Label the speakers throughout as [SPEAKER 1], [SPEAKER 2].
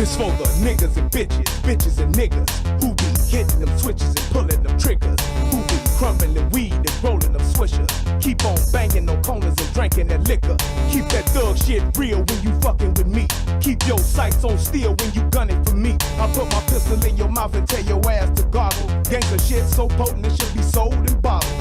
[SPEAKER 1] This for the niggas and bitches and niggas who be hitting them switches and pulling them triggers, who be crumbling weed and rolling them swishers. Keep on banging on corners and drinking that liquor. Keep that thug shit real when you fucking with me. Keep your sights on steel when you gunning for me. I put my pistol in your mouth and tell your ass to goggle. Gangsta shit so potent it should be sold in bottles.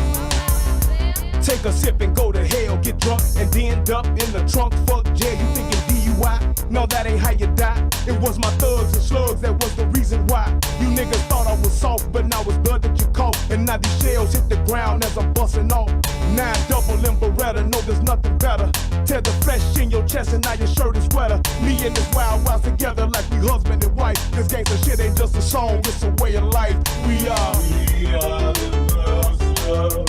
[SPEAKER 1] Take a sip and go to hell, get drunk and then end up in the trunk. Fuck jail, you thinking DUI? No, that ain't how you die. It was my thugs and slugs that was the reason why. You niggas thought I was soft, but now it's blood that you caught. And now these shells hit the ground as I'm busting off. 9 double in Beretta, no there's nothing better. Tear the flesh in your chest and now your shirt is wetter. Me and this wild wild together like we husband and wife. This gangsta shit ain't just a song, it's a way of life. We are the hustlers.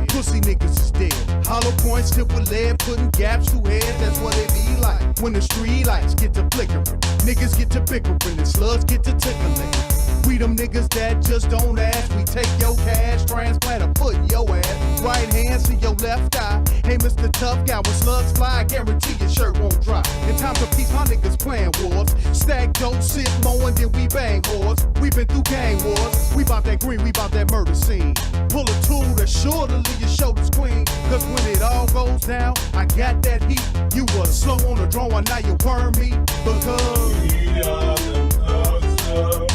[SPEAKER 2] Pussy niggas is dead. Hollow points tipped with lead, putting gaps through heads. That's what it be like when the street lights get to flickering. Niggas get to bickering and slugs get to tickling. We them niggas that just don't ask. We take your cash, transplant a foot in your ass. Right hand to your left eye. Hey, Mr. Tough Guy, when slugs fly, I guarantee your shirt won't dry. In times of peace, my niggas playing wars. Stack dope, sit mowing, then we bang whores. We been through gang wars. We bout that green, we bout that murder scene. Pull a tool that's sure to leave your shoulders clean. Cause when it all goes down, I got that heat. You was slow on the drawing, now you worm me. Because
[SPEAKER 3] we are the hustlers.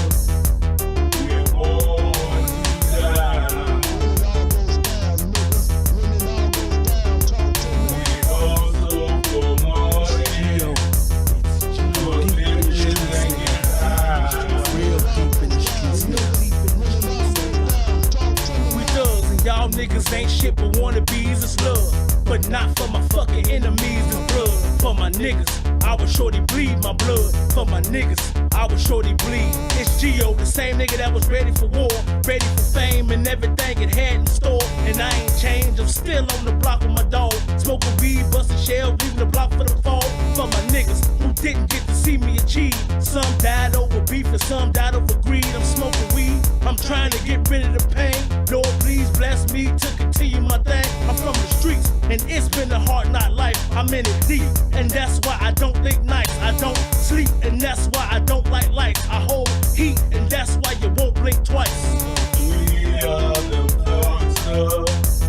[SPEAKER 1] Y'all niggas ain't shit but wannabes and slug. But not for my fucking enemies and blood. For my niggas, I was shorty bleed my blood. For my niggas, I was shorty bleed. It's Gio, the same nigga that was ready for war, ready for fame and everything it had in store. And I ain't changed, I'm still on the block with my dog. Smoking weed, busting shells, leaving the block for the fall. For my niggas who didn't get to see me achieve. Some died over beef and some died over greed. I'm smoking weed, I'm trying to get rid of the pain. Lord, please bless me to continue my thing. I'm from the streets, and it's been a hard knock life. I'm in it deep, and that's why I don't think nice. I don't sleep, and that's why I don't like lights. I hold heat, and that's why you won't blink twice.
[SPEAKER 3] We are the hustlers.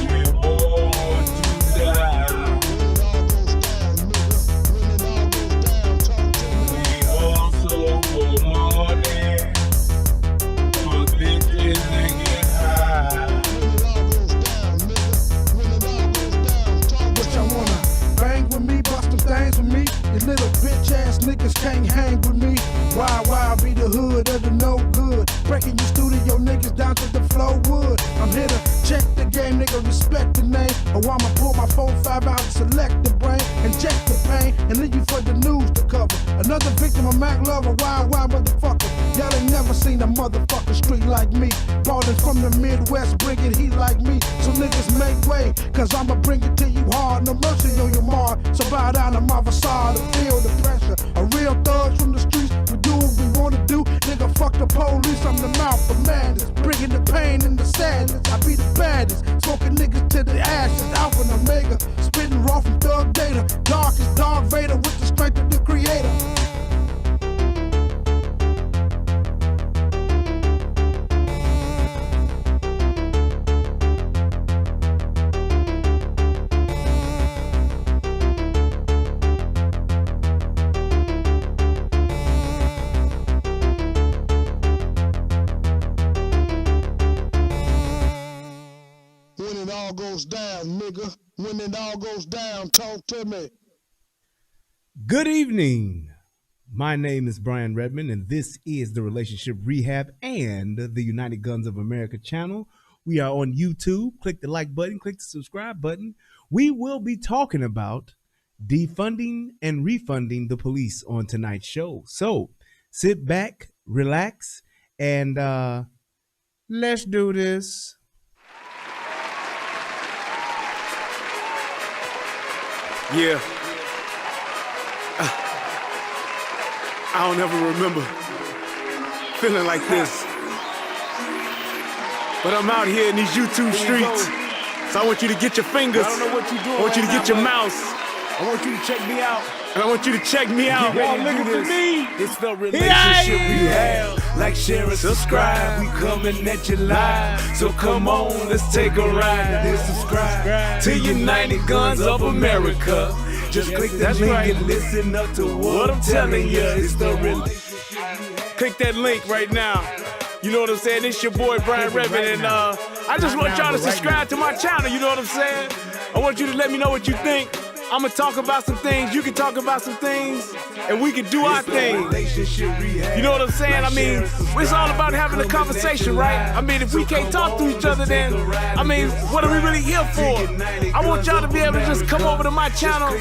[SPEAKER 3] We're born to die. We hustle for money, for bitches and get high.
[SPEAKER 2] what y'all wanna bang with me, bust them things with me. You little bitch ass niggas can't hang with me. Why be the hood of the no good? Breaking your studio niggas down to the flow wood. I'm here to check the game, nigga, respect the name. Or I'ma pull my 4-5 out and select the brain, inject the pain, and leave you for the news to cover. Another victim of Mac Lover, wild motherfucker. Y'all ain't never seen a motherfucking street like me. Ballin' from the Midwest, bringing heat like me. So niggas make way, cause I'ma bring it to you hard. No mercy on your mark, so bow down to my facade and feel the pressure. A real thug from the streets, we do what we wanna do. Nigga, fuck the police, I'm the mouth of madness. Bringing the pain and the sadness, I be the baddest. Smoking niggas to the ashes, Alpha and Omega. Spitting raw from thug data, dark as Darth Vader with the strength of the creator.
[SPEAKER 4] When it all goes down, nigga. When it all goes down, talk to me.
[SPEAKER 5] Good evening. My name is Brian Redmond, and this is the Relationship Rehab and the United Guns of America channel. We are on YouTube. Click the like button, click the subscribe button. We will be talking about defunding and refunding the police on tonight's show. So sit back, relax, and let's do this.
[SPEAKER 6] Yeah. I don't ever remember feeling like this. But I'm out here in these YouTube streets. So I want you to get your fingers.
[SPEAKER 1] I don't know what you're doing.
[SPEAKER 6] I want you to
[SPEAKER 1] right
[SPEAKER 6] get
[SPEAKER 1] now,
[SPEAKER 6] your
[SPEAKER 1] but
[SPEAKER 6] mouse.
[SPEAKER 1] I want you to check me out.
[SPEAKER 6] And I want you to check me out.
[SPEAKER 1] Y'all looking for me. It's the relationship we have. Like, share, and subscribe. We coming at you live. So come on, let's take a ride. Then subscribe to United Guns of America. Just click that link and listen up to what I'm telling you. It's the relationship.
[SPEAKER 6] Click that link right now. You know what I'm saying? It's your boy Brian Redmond, and I just want y'all to subscribe to my channel. You know what I'm saying? I want you to let me know what you think. I'm gonna talk about some things. You can talk about some things, and we can do our thing. You know what I'm saying? I mean, it's all about having a conversation, right? I mean, if we can't talk to each other, then I mean, what are we really here for? I want y'all to be able to just come over to my channel,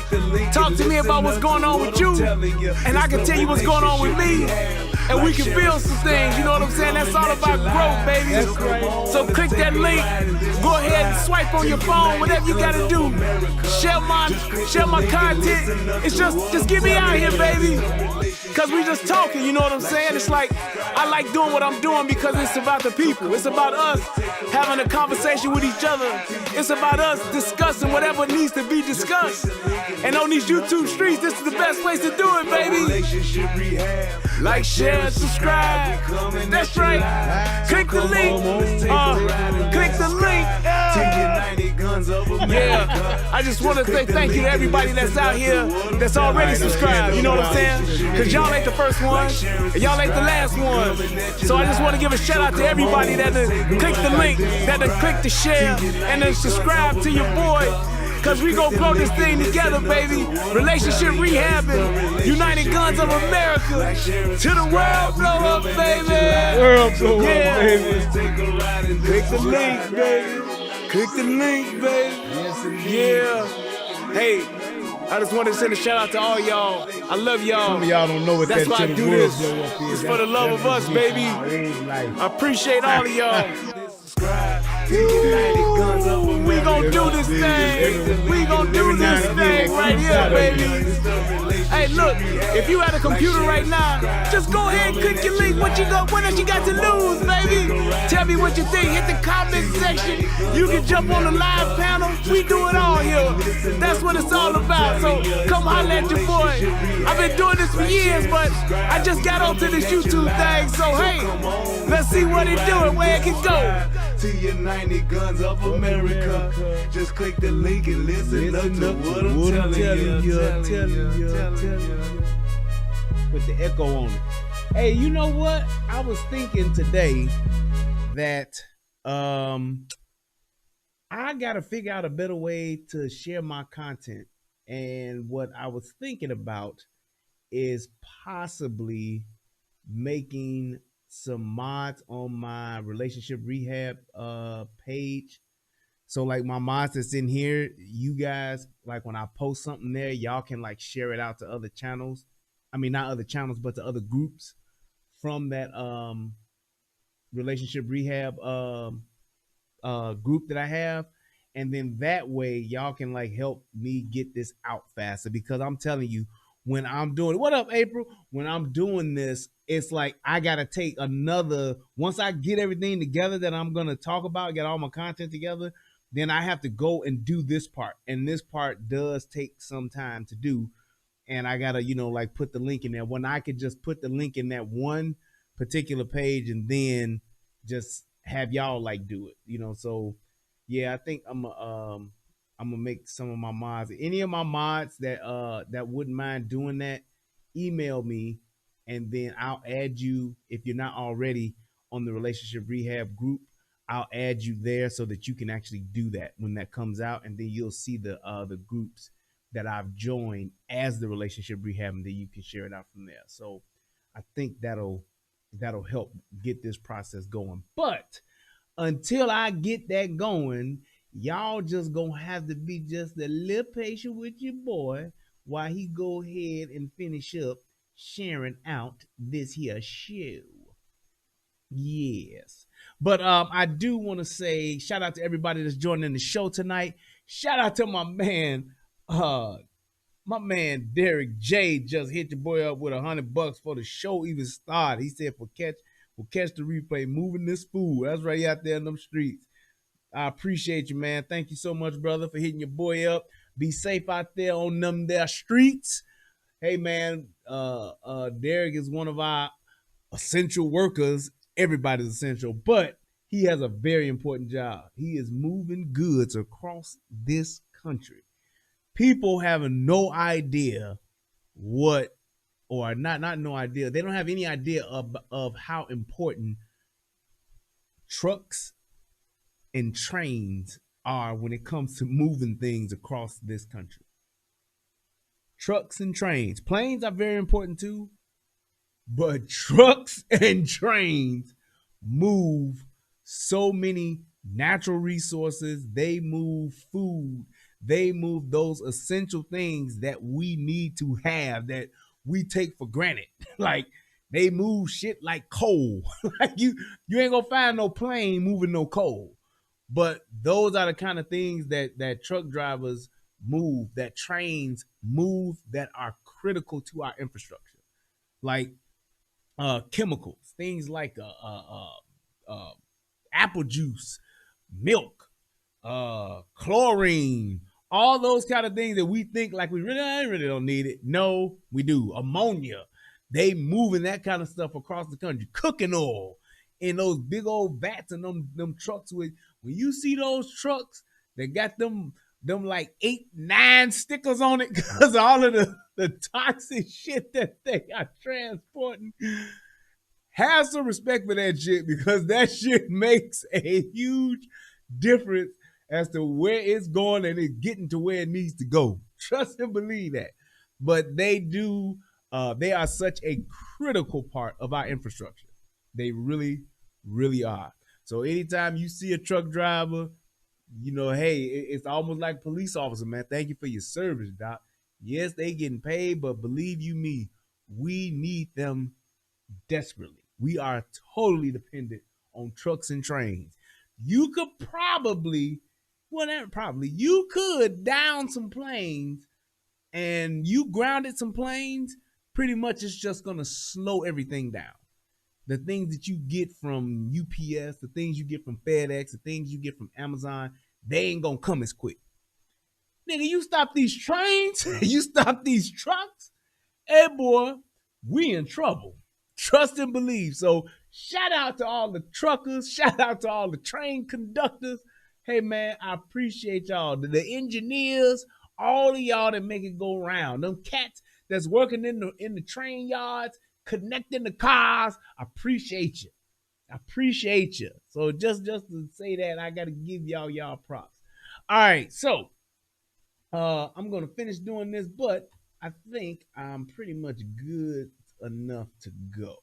[SPEAKER 6] talk to me about what's going on with you, and I can tell you what's going on with me. And we can build some things, you know what I'm saying? That's all about growth, baby. So click that link, go ahead and swipe on your phone, whatever you gotta do. Share my content. It's just get me out here, baby. Cause we just talking, you know what I'm saying? It's like, I like doing what I'm doing because it's about the people. It's about us having a conversation with each other. It's about us discussing whatever needs to be discussed. And on these YouTube streets, this is the best place to do it, baby. Like, share, and subscribe. That's right. Click the link. Click the link. Yeah. I just want to say thank you to everybody that's out here that's already subscribed. You know what I'm saying? Because y'all ain't the first one, and y'all ain't the last one. So I just want to give a shout out to everybody that click the link, that click the share, and then subscribe to your boy. Cause we gon' grow this thing together, baby. Relationship rehabbing, United Guns of America. To the world blow up, baby.
[SPEAKER 5] World blow
[SPEAKER 6] Yeah.
[SPEAKER 5] up, baby.
[SPEAKER 6] Click the link, baby. Click the link, baby. Yeah. Hey, I just wanted to send a shout out to all y'all. I love y'all.
[SPEAKER 5] Some of y'all don't know what
[SPEAKER 6] That's
[SPEAKER 5] that
[SPEAKER 6] why I
[SPEAKER 5] to the
[SPEAKER 6] do
[SPEAKER 5] world
[SPEAKER 6] this.
[SPEAKER 5] blow up is.
[SPEAKER 6] It's for the love of us, baby. I appreciate all of y'all. We gon' do this thing. We gon' do this thing right here, baby. Hey, look, if you had a computer right now, just go ahead and click your link. What else you got to lose, baby? Tell me what you think. Hit the comment section. You can jump on the live panel. We do it all here. That's what it's all about. So come holler at your boy. I've been doing this for years, but I just got onto this YouTube thing. So hey, let's see what it do and where it can go.
[SPEAKER 1] To United Guns of America. Just click the link and listen up to what I'm telling you.
[SPEAKER 5] Put the echo on it. Hey, you know what? I was thinking today that I gotta figure out a better way to share my content. And what I was thinking about is possibly making some mods on my relationship rehab page. So like my mods that's in here, you guys, like when I post something there, y'all can like share it out to other channels. I mean, not other channels, but to other groups from that relationship rehab group that I have. And then that way y'all can like help me get this out faster, because I'm telling you, when I'm doing, what up, April? When I'm doing this, it's like I gotta take another, once I get everything together that I'm gonna talk about, get all my content together, then I have to go and do this part. And this part does take some time to do. And I gotta, you know, like put the link in there. When I could just put the link in that one particular page and then just have y'all like do it, you know. So yeah, I think I'm gonna make some of my mods. Any of my mods that wouldn't mind doing that, email me, and then I'll add you, if you're not already on the relationship rehab group. I'll add you there so that you can actually do that when that comes out, and then you'll see the groups that I've joined as the relationship rehab, and then you can share it out from there. So I think that'll help get this process going. But until I get that going, y'all just gonna have to be just a little patient with your boy while he go ahead and finish up sharing out this here show. Yes. But I do want to say shout out to everybody that's joining the show tonight. Shout out to my man My man Derek J just hit your boy up with $100 for the show even started. He said for catch the replay, moving this fool. That's right out there in them streets. I appreciate you, man. Thank you so much, brother, for hitting your boy up. Be safe out there on them there streets. Hey, man, Derek is one of our essential workers. Everybody's essential, but he has a very important job. He is moving goods across this country. People have no idea what, or not no idea. They don't have any idea of how important trucks and trains are when it comes to moving things across this country. Trucks and trains. Planes are very important too, but trucks and trains move so many natural resources. They move food. They move those essential things that we need to have that we take for granted. Like they move shit like coal. Like you ain't gonna find no plane moving no coal. But those are the kind of things that truck drivers move, that trains move, that are critical to our infrastructure. Like chemicals, things like apple juice, milk, chlorine, all those kind of things that we think like we really don't need it. No, we do. Ammonia, they moving that kind of stuff across the country. Cooking oil in those big old vats and them trucks with. When you see those trucks that got them like 8, 9 stickers on it because all of the toxic shit that they are transporting, have some respect for that shit because that shit makes a huge difference as to where it's going and it's getting to where it needs to go. Trust and believe that. But they do, they are such a critical part of our infrastructure. They really, really are. So anytime you see a truck driver, you know, hey, it's almost like police officer, man. Thank you for your service, Doc. Yes, they getting paid, but believe you me, we need them desperately. We are totally dependent on trucks and trains. You could probably, well, not probably, you could down some planes and you grounded some planes, pretty much it's just going to slow everything down. The things that you get from UPS, the things you get from FedEx, the things you get from Amazon, they ain't gonna come as quick. Nigga, you stop these trains, you stop these trucks, hey boy, we in trouble. Trust and believe. So shout out to all the truckers, shout out to all the train conductors. Hey man, I appreciate y'all. The engineers, all of y'all that make it go around. Them cats that's working in the train yards, connecting the cars. I appreciate you. I appreciate you. So just to say that, I got to give y'all props. All right, so I'm going to finish doing this, but I think I'm pretty much good enough to go.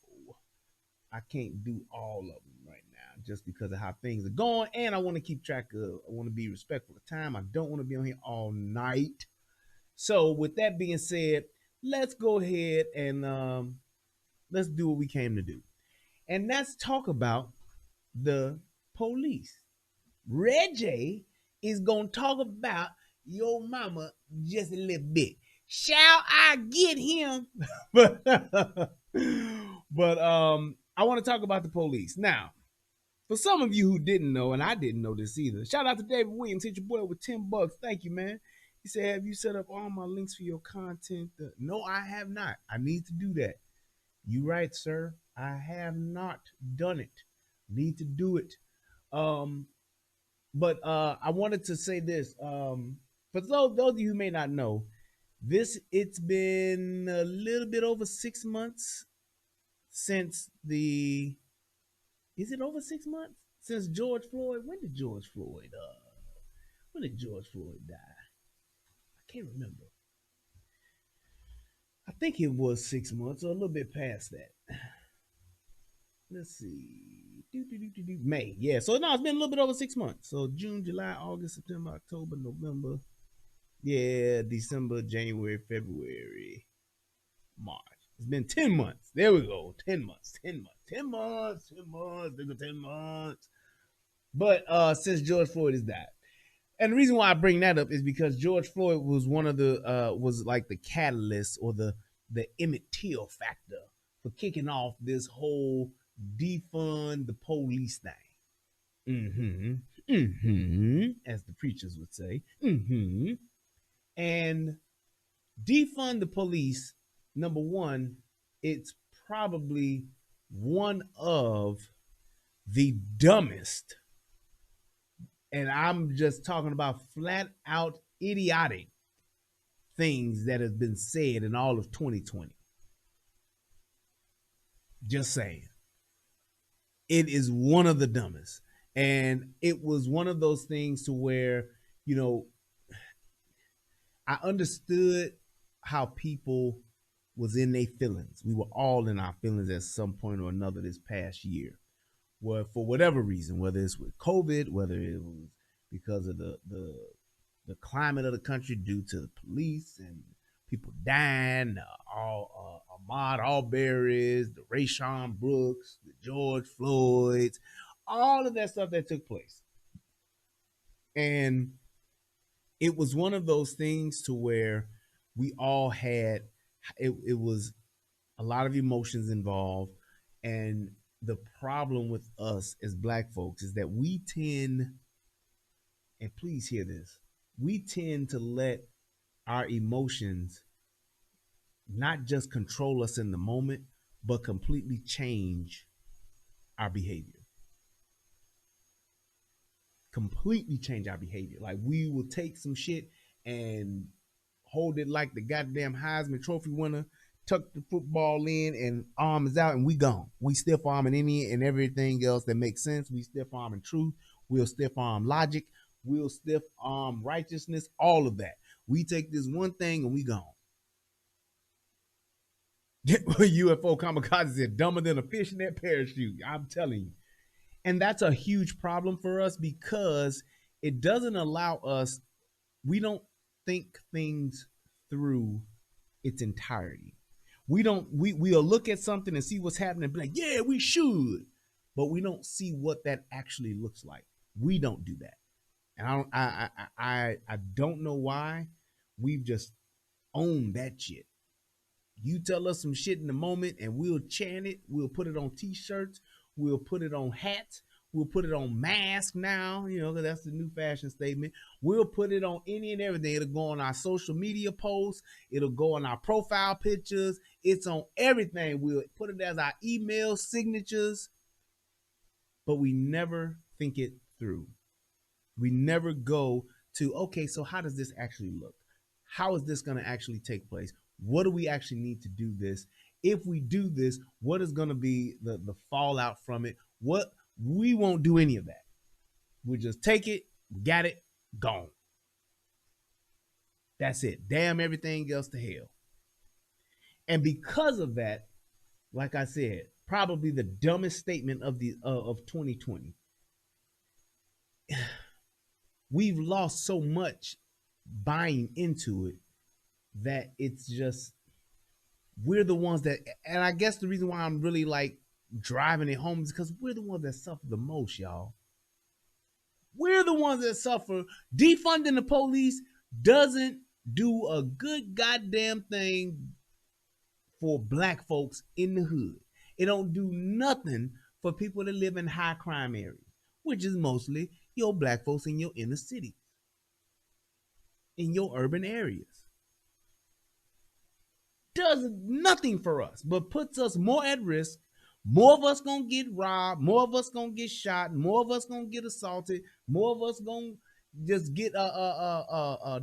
[SPEAKER 5] I can't do all of them right now just because of how things are going, and I want to keep track of, I want to be respectful of time. I don't want to be on here all night. So with that being said, let's go ahead and let's do what we came to do. And let's talk about the police. Reggie is going to talk about your mama just a little bit. Shall I get him? but I want to talk about the police. Now, for some of you who didn't know, and I didn't know this either, shout out to David Williams. Hit your boy with $10. Thank you, man. He said, have you set up all my links for your content? No, I have not. I need to do that. You right, sir. I have not done it. Need to do it. But I wanted to say this. For those of you who may not know, it's been a little bit over 6 months since is it over 6 months? Since George Floyd? When did George Floyd die? I can't remember. I think it was 6 months or a little bit past that. Let's see. May. Yeah. So no, it's been a little bit over 6 months. So June, July, August, September, October, November. Yeah, December, January, February, March. It's been 10 months. There we go. 10 months. 10 months. 10 months. 10 months. Nigga, 10 months. But since George Floyd has died. And the reason why I bring that up is because George Floyd was one of the was like the catalyst or the Emmett Till factor for kicking off this whole defund the police thing. As the preachers would say. And defund the police, number one, it's probably one of the dumbest, and I'm just talking about flat out idiotic things that have been said in all of 2020. Just saying. It is one of the dumbest. And it was one of those things to where, you know, I understood how people was in their feelings. We were all in our feelings at some point or another this past year. Well, for whatever reason, whether it's with COVID, whether it was because of the climate of the country due to the police and people dying, Ahmaud Arbery's, the Rayshon Brooks, the George Floyd's, all of that stuff that took place. And it was one of those things to where we all had, it was a lot of emotions involved. And the problem with us as Black folks is that we tend, and please hear this, we tend to let our emotions not just control us in the moment, but completely change our behavior. Completely change our behavior. Like we will take some shit and hold it like the goddamn Heisman Trophy winner, tuck the football in and arms out, and we gone. We stiff arming any and everything else that makes sense. We stiff arming truth. We'll stiff arm logic. We'll stiff arm righteousness. All of that. We take this one thing and we gone. UFO kamikaze said, dumber than a fish in that parachute. I'm telling you. And that's a huge problem for us because it doesn't allow us, we don't think things through its entirety. We'll look at something and see what's happening and be like, yeah, we should. But we don't see what that actually looks like. We don't do that. And I don't know why. We've just owned that shit. You tell us some shit in the moment and we'll chant it. We'll put it on t-shirts. We'll put it on hats. We'll put it on masks now, you know, because that's the new fashion statement. We'll put it on any and everything. It'll go on our social media posts. It'll go on our profile pictures. It's on everything. We'll put it as our email signatures. But we never think it through. We never go to, okay, so how does this actually look? How is this going to actually take place? What do we actually need to do this? If we do this, what is going to be the fallout from it? What we won't do any of that. We'll just take it, got it, gone. That's it. Damn everything else to hell. And because of that, like I said, probably the dumbest statement of 2020. We've lost so much buying into it that it's just, we're the ones that, and I guess the reason why I'm really like driving it home is because we're the ones that suffer the most, y'all. We're the ones that suffer. Defunding the police doesn't do a good goddamn thing for Black folks in the hood. It don't do nothing for people that live in high crime areas, which is mostly your Black folks in your inner cities, in your urban areas. Does nothing for us, but puts us more at risk. More of us gonna get robbed. More of us gonna get shot. More of us gonna get assaulted. More of us gonna just get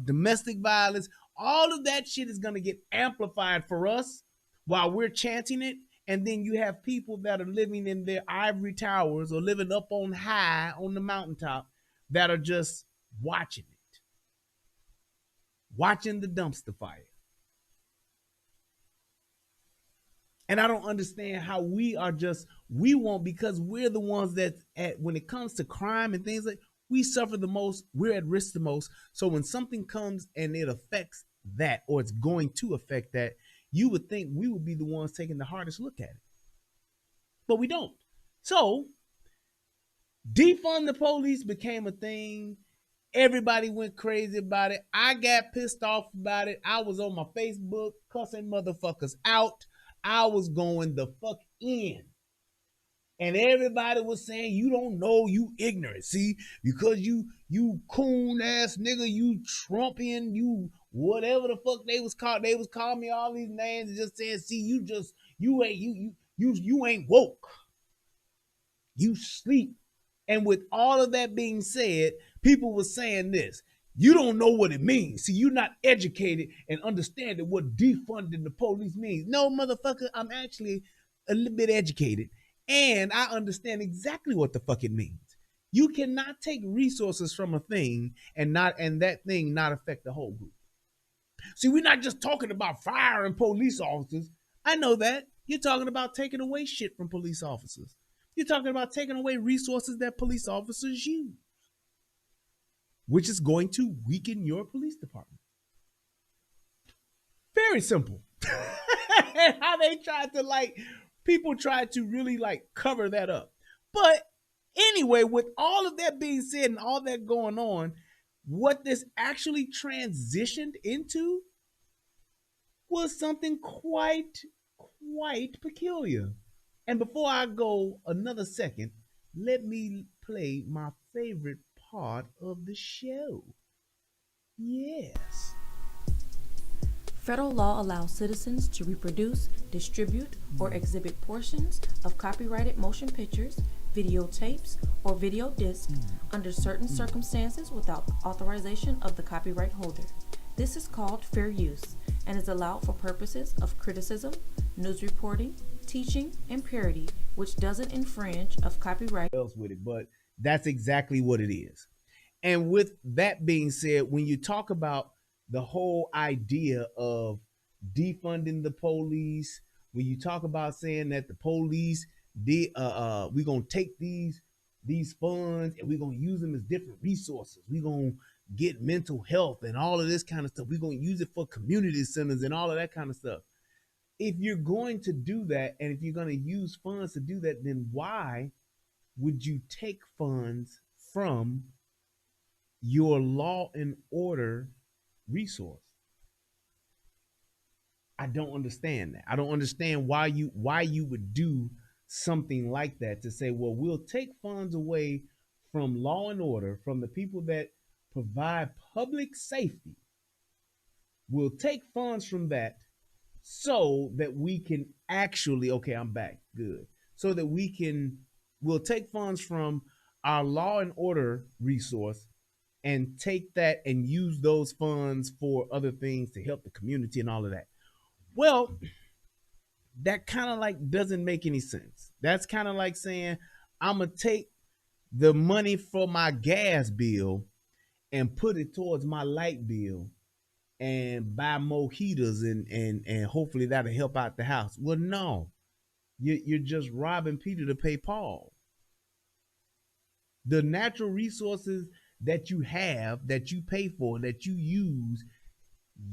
[SPEAKER 5] domestic violence. All of that shit is gonna get amplified for us while we're chanting it. And then you have people that are living in their ivory towers or living up on high on the mountaintop that are just watching it, watching the dumpster fire. And I don't understand how we won't, because we're the ones that when it comes to crime and things like, we suffer the most, we're at risk the most. So when something comes and it affects that, or it's going to affect that, you would think we would be the ones taking the hardest look at it. But we don't. So defund the police became a thing, Everybody went crazy about it. I got pissed off about it. I was on my Facebook cussing motherfuckers out. I was going the fuck in. And everybody was saying, you don't know, you ignorant. See, because you coon ass nigga, you Trumpian, you whatever the fuck they was called. They was calling me all these names and just saying, see, you ain't woke. You sleep. And with all of that being said, people were saying this. You don't know what it means. See, you're not educated and understanding what defunding the police means. No, motherfucker, I'm actually a little bit educated. And I understand exactly what the fuck it means. You cannot take resources from a thing and that thing not affect the whole group. See, we're not just talking about firing police officers. I know that. You're talking about taking away shit from police officers. You're talking about taking away resources that police officers use, which is going to weaken your police department. Very simple. And how they tried to people tried to really cover that up. But anyway, with all of that being said and all that going on, what this actually transitioned into was something quite peculiar. And before I go another second, let me play my favorite part of the show. Yes.
[SPEAKER 7] Federal law allows citizens to reproduce, distribute, or exhibit portions of copyrighted motion pictures, videotapes, or video discs under certain circumstances without authorization of the copyright holder. This is called fair use and is allowed for purposes of criticism, news reporting, teaching, and parody, which doesn't infringe of copyright.
[SPEAKER 5] Else with it, but that's exactly what it is. And with that being said, when you talk about the whole idea of defunding the police, when you talk about saying that the police, we're gonna take these funds and we're gonna use them as different resources. We're gonna get mental health and all of this kind of stuff. We're gonna use it for community centers and all of that kind of stuff. If you're going to do that, and if you're going to use funds to do that, then why would you take funds from your law and order resource? I don't understand that. I don't understand why you would do something like that, to say, well, we'll take funds away from law and order, from the people that provide public safety. We'll take funds from that so that we can actually, okay, I'm back, good. So that we'll take funds from our law and order resource and take that and use those funds for other things to help the community and all of that. Well, that kind of doesn't make any sense. That's kind of like saying, I'm going to take the money for my gas bill and put it towards my light bill and buy more heaters and hopefully that'll help out the house. Well, no, you're just robbing Peter to pay Paul. The natural resources that you have, that you pay for, that you use,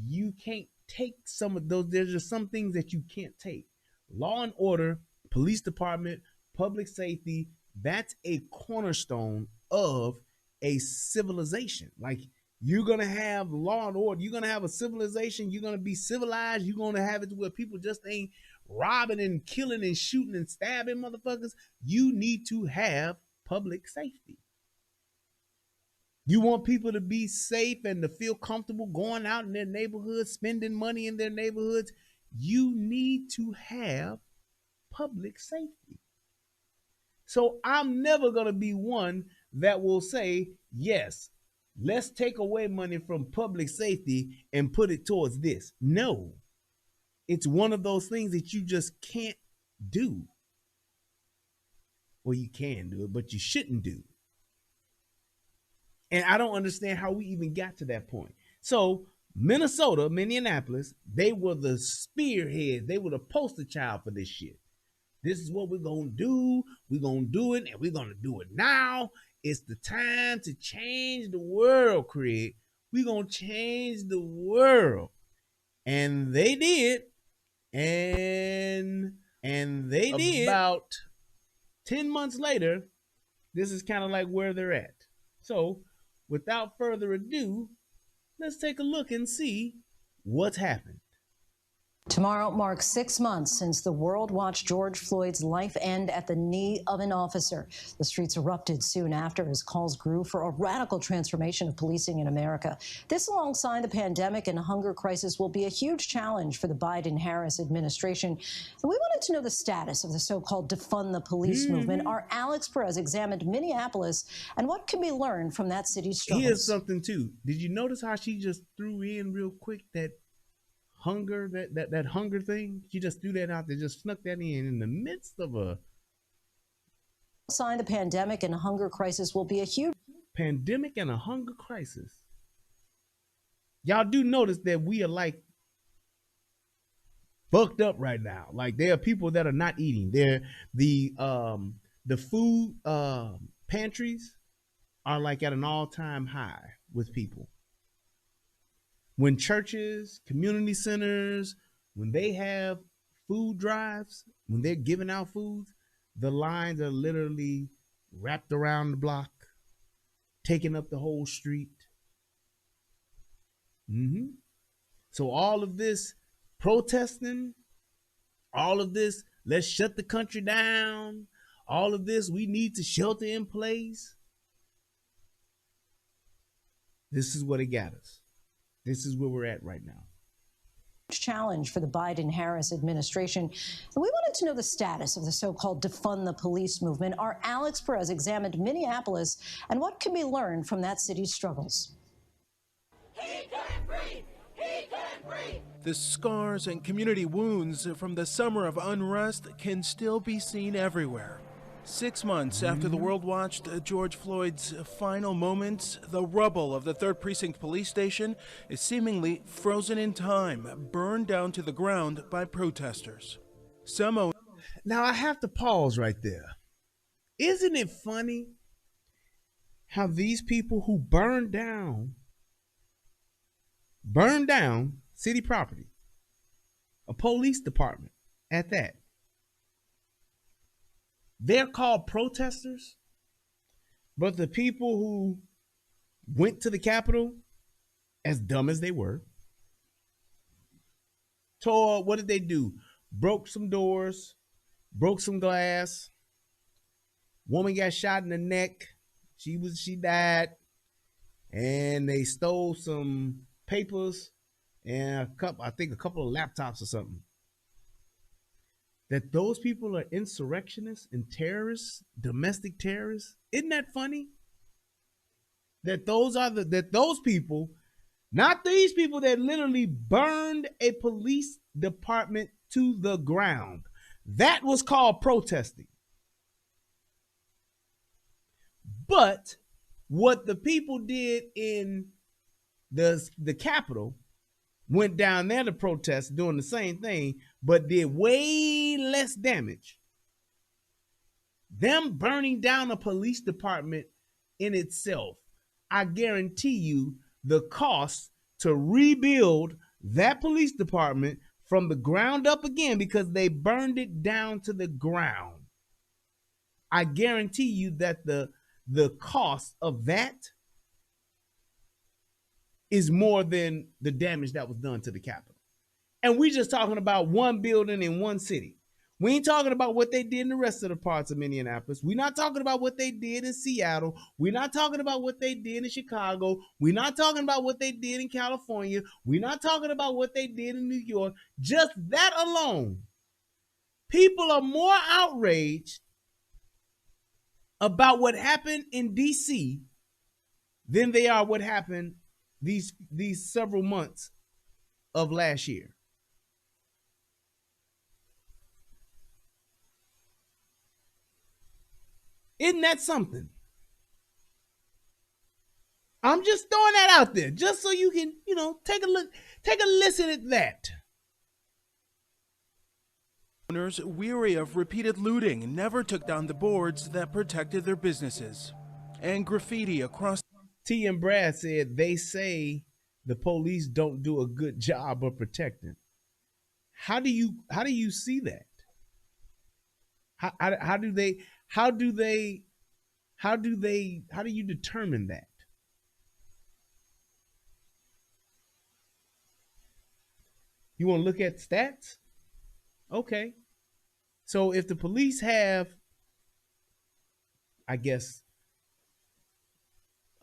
[SPEAKER 5] you can't take some of those. There's just some things that you can't take. Law and order, police department, public safety, that's a cornerstone of a civilization. You're going to have law and order. You're going to have a civilization. You're going to be civilized. You're going to have it to where people just ain't robbing and killing and shooting and stabbing motherfuckers. You need to have public safety. You want people to be safe and to feel comfortable going out in their neighborhoods, spending money in their neighborhoods. You need to have public safety. So I'm never going to be one that will say, yes, let's take away money from public safety and put it towards this. No, it's one of those things that you just can't do. Well, you can do it, but you shouldn't do. And I don't understand how we even got to that point. So Minnesota, Minneapolis, they were the spearheads. They were the poster child for this shit. This is what we're going to do. We're going to do it, and we're going to do it now. It's the time to change the world, Craig. We're going to change the world. And they did. And they did. About 10 months later, this is kind of like where they're at. So without further ado, let's take a look and see what's happened.
[SPEAKER 8] Tomorrow marks 6 months since the world watched George Floyd's life end at the knee of an officer. The streets erupted soon after as calls grew for a radical transformation of policing in America. This, alongside the pandemic and hunger crisis, will be a huge challenge for the Biden-Harris administration. And we wanted to know the status of the so-called defund the police movement. Our Alex Perez examined Minneapolis and what can be learned from that city's struggles.
[SPEAKER 5] Here's something too. Did you notice how she just threw in real quick that hunger, that hunger thing? She just threw that out there, just snuck that in the midst of a
[SPEAKER 8] sign. The pandemic and hunger crisis will be a huge
[SPEAKER 5] pandemic and a hunger crisis. Y'all do notice that we are like fucked up right now. Like there are people that are not eating. The food pantries are like at an all-time high with people. When churches, community centers, when they have food drives, when they're giving out food, the lines are literally wrapped around the block, taking up the whole street. So all of this protesting, all of this, let's shut the country down, all of this, we need to shelter in place. This is what it got us. This is where we're at right now.
[SPEAKER 8] Challenge for the Biden-Harris administration. And we wanted to know the status of the so-called defund the police movement. Our Alex Perez examined Minneapolis and what can be learned from that city's struggles.
[SPEAKER 9] He can't breathe! He can't breathe!
[SPEAKER 10] The scars and community wounds from the summer of unrest can still be seen everywhere. 6 months after the world watched George Floyd's final moments, the rubble of the 3rd Precinct police station is seemingly frozen in time, burned down to the ground by protesters.
[SPEAKER 5] Now I have to pause right there. Isn't it funny how these people who burned down city property, a police department at that, they're called protesters, but the people who went to the Capitol, as dumb as they were, what did they do? Broke some doors, broke some glass. Woman got shot in the neck. She died. And they stole some papers and I think a couple of laptops or something. That those people are insurrectionists and terrorists, domestic terrorists. Isn't that funny? That those people, not these people that literally burned a police department to the ground. That was called protesting. But what the people did in the Capitol, went down there to protest doing the same thing, but did way less damage. Them burning down a police department in itself, I guarantee you the cost to rebuild that police department from the ground up again, because they burned it down to the ground. I guarantee you that the cost of that is more than the damage that was done to the Capitol. And we just talking about one building in one city. We ain't talking about what they did in the rest of the parts of Minneapolis. We're not talking about what they did in Seattle. We're not talking about what they did in Chicago. We're not talking about what they did in California. We're not talking about what they did in New York. Just that alone, people are more outraged about what happened in DC than they are what happened these several months of last year. Isn't that something? I'm just throwing that out there just so you can, take a look, take a listen at that.
[SPEAKER 10] Owners, weary of repeated looting, never took down the boards that protected their businesses. And graffiti across.
[SPEAKER 5] T and Brad said they say the police don't do a good job of protecting. How do you see that? How do you determine that? You want to look at stats? Okay. So if the police have, I guess,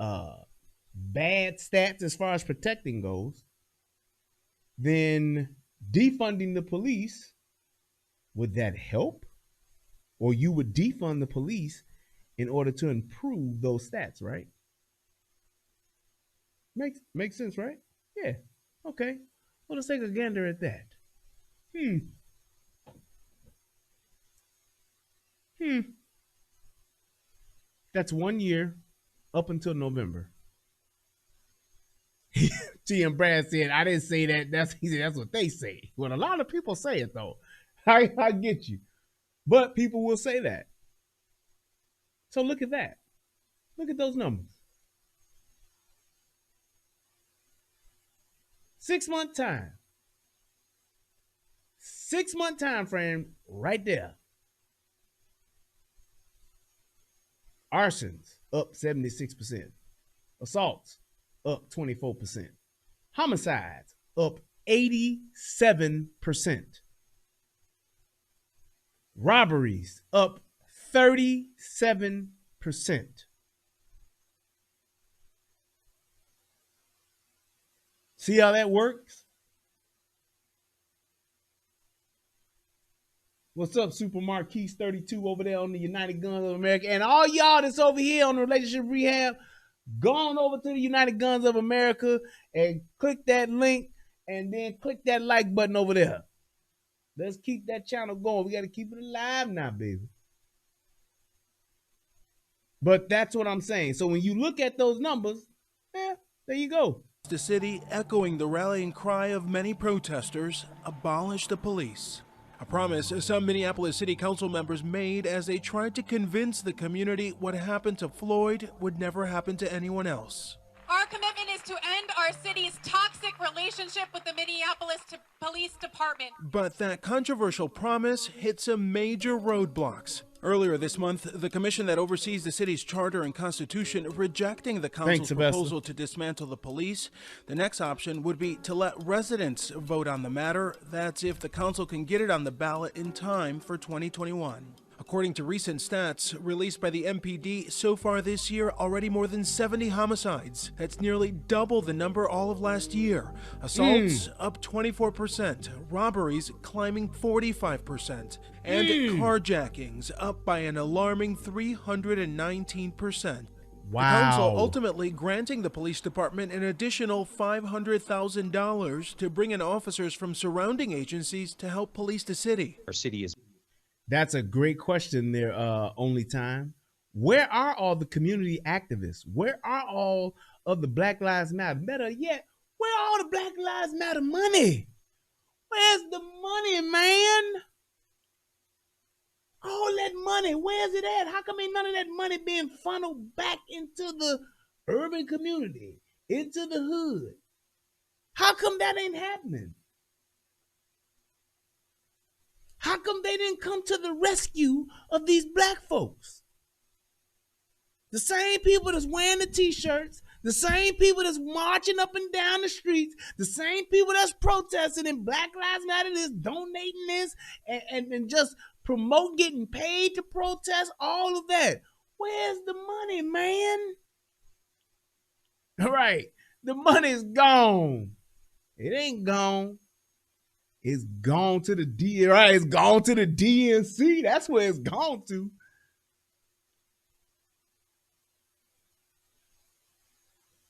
[SPEAKER 5] bad stats as far as protecting goes, then defunding the police, would that help? Or you would defund the police in order to improve those stats, right? Makes sense, right? Yeah. Okay. Well, let's take a gander at that. That's 1 year up until November. T.M. Brad said, I didn't say that. He said, that's what they say. Well, a lot of people say it, though. I get you. But people will say that. So look at that. Look at those numbers. 6 month time. 6 month time frame right there. Arsons up 76%. Assaults up 24%. Homicides up 87%. Robberies up 37%. See how that works? What's up, Super Marquise 32 over there on the United Guns of America? And all y'all that's over here on the Relationship Rehab, go on over to the United Guns of America and click that link and then click that like button over there. Let's keep that channel going. We got to keep it alive now, baby. But that's what I'm saying. So when you look at those numbers, there you go.
[SPEAKER 10] The city echoing the rallying cry of many protesters, abolish the police. A promise some Minneapolis City Council members made as they tried to convince the community what happened to Floyd would never happen to anyone else.
[SPEAKER 11] Our commitment is to end our city's toxic relationship with the Minneapolis Police Department.
[SPEAKER 10] But that controversial promise hit some major roadblocks. Earlier this month, the commission that oversees the city's charter and constitution rejecting the council's proposal to dismantle the police. The next option would be to let residents vote on the matter. That's if the council can get it on the ballot in time for 2021. According to recent stats released by the MPD, so far this year, already more than 70 homicides. That's nearly double the number all of last year. Assaults up 24%, robberies climbing 45%, and carjackings up by an alarming 319%.
[SPEAKER 5] Wow.
[SPEAKER 10] The council ultimately granting the police department an additional $500,000 to bring in officers from surrounding agencies to help police the city.
[SPEAKER 12] Our city is.
[SPEAKER 5] That's a great question there, Only Time. Where are all the community activists? Where are all of the Black Lives Matter? Better yet, where are all the Black Lives Matter money? Where's the money, man? All that money, where's it at? How come ain't none of that money being funneled back into the urban community, into the hood? How come that ain't happening? How come they didn't come to the rescue of these black folks? The same people that's wearing the t-shirts, the same people that's marching up and down the streets, the same people that's protesting and Black Lives Matter, this, donating this, and just promote getting paid to protest, all of that. Where's the money, man? All right, the money's gone. It ain't gone. It's gone to the right? It's gone to the DNC. That's where it's gone to.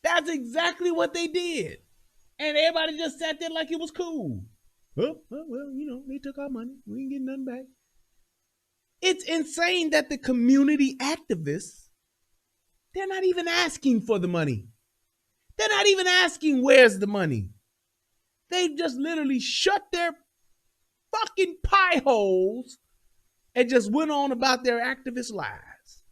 [SPEAKER 5] That's exactly what they did. And everybody just sat there like it was cool. Well, you know, they took our money. We ain't getting nothing back. It's insane that the community activists, they're not even asking for the money. They're not even asking where's the money. They just literally shut their fucking pie holes and just went on about their activist lives.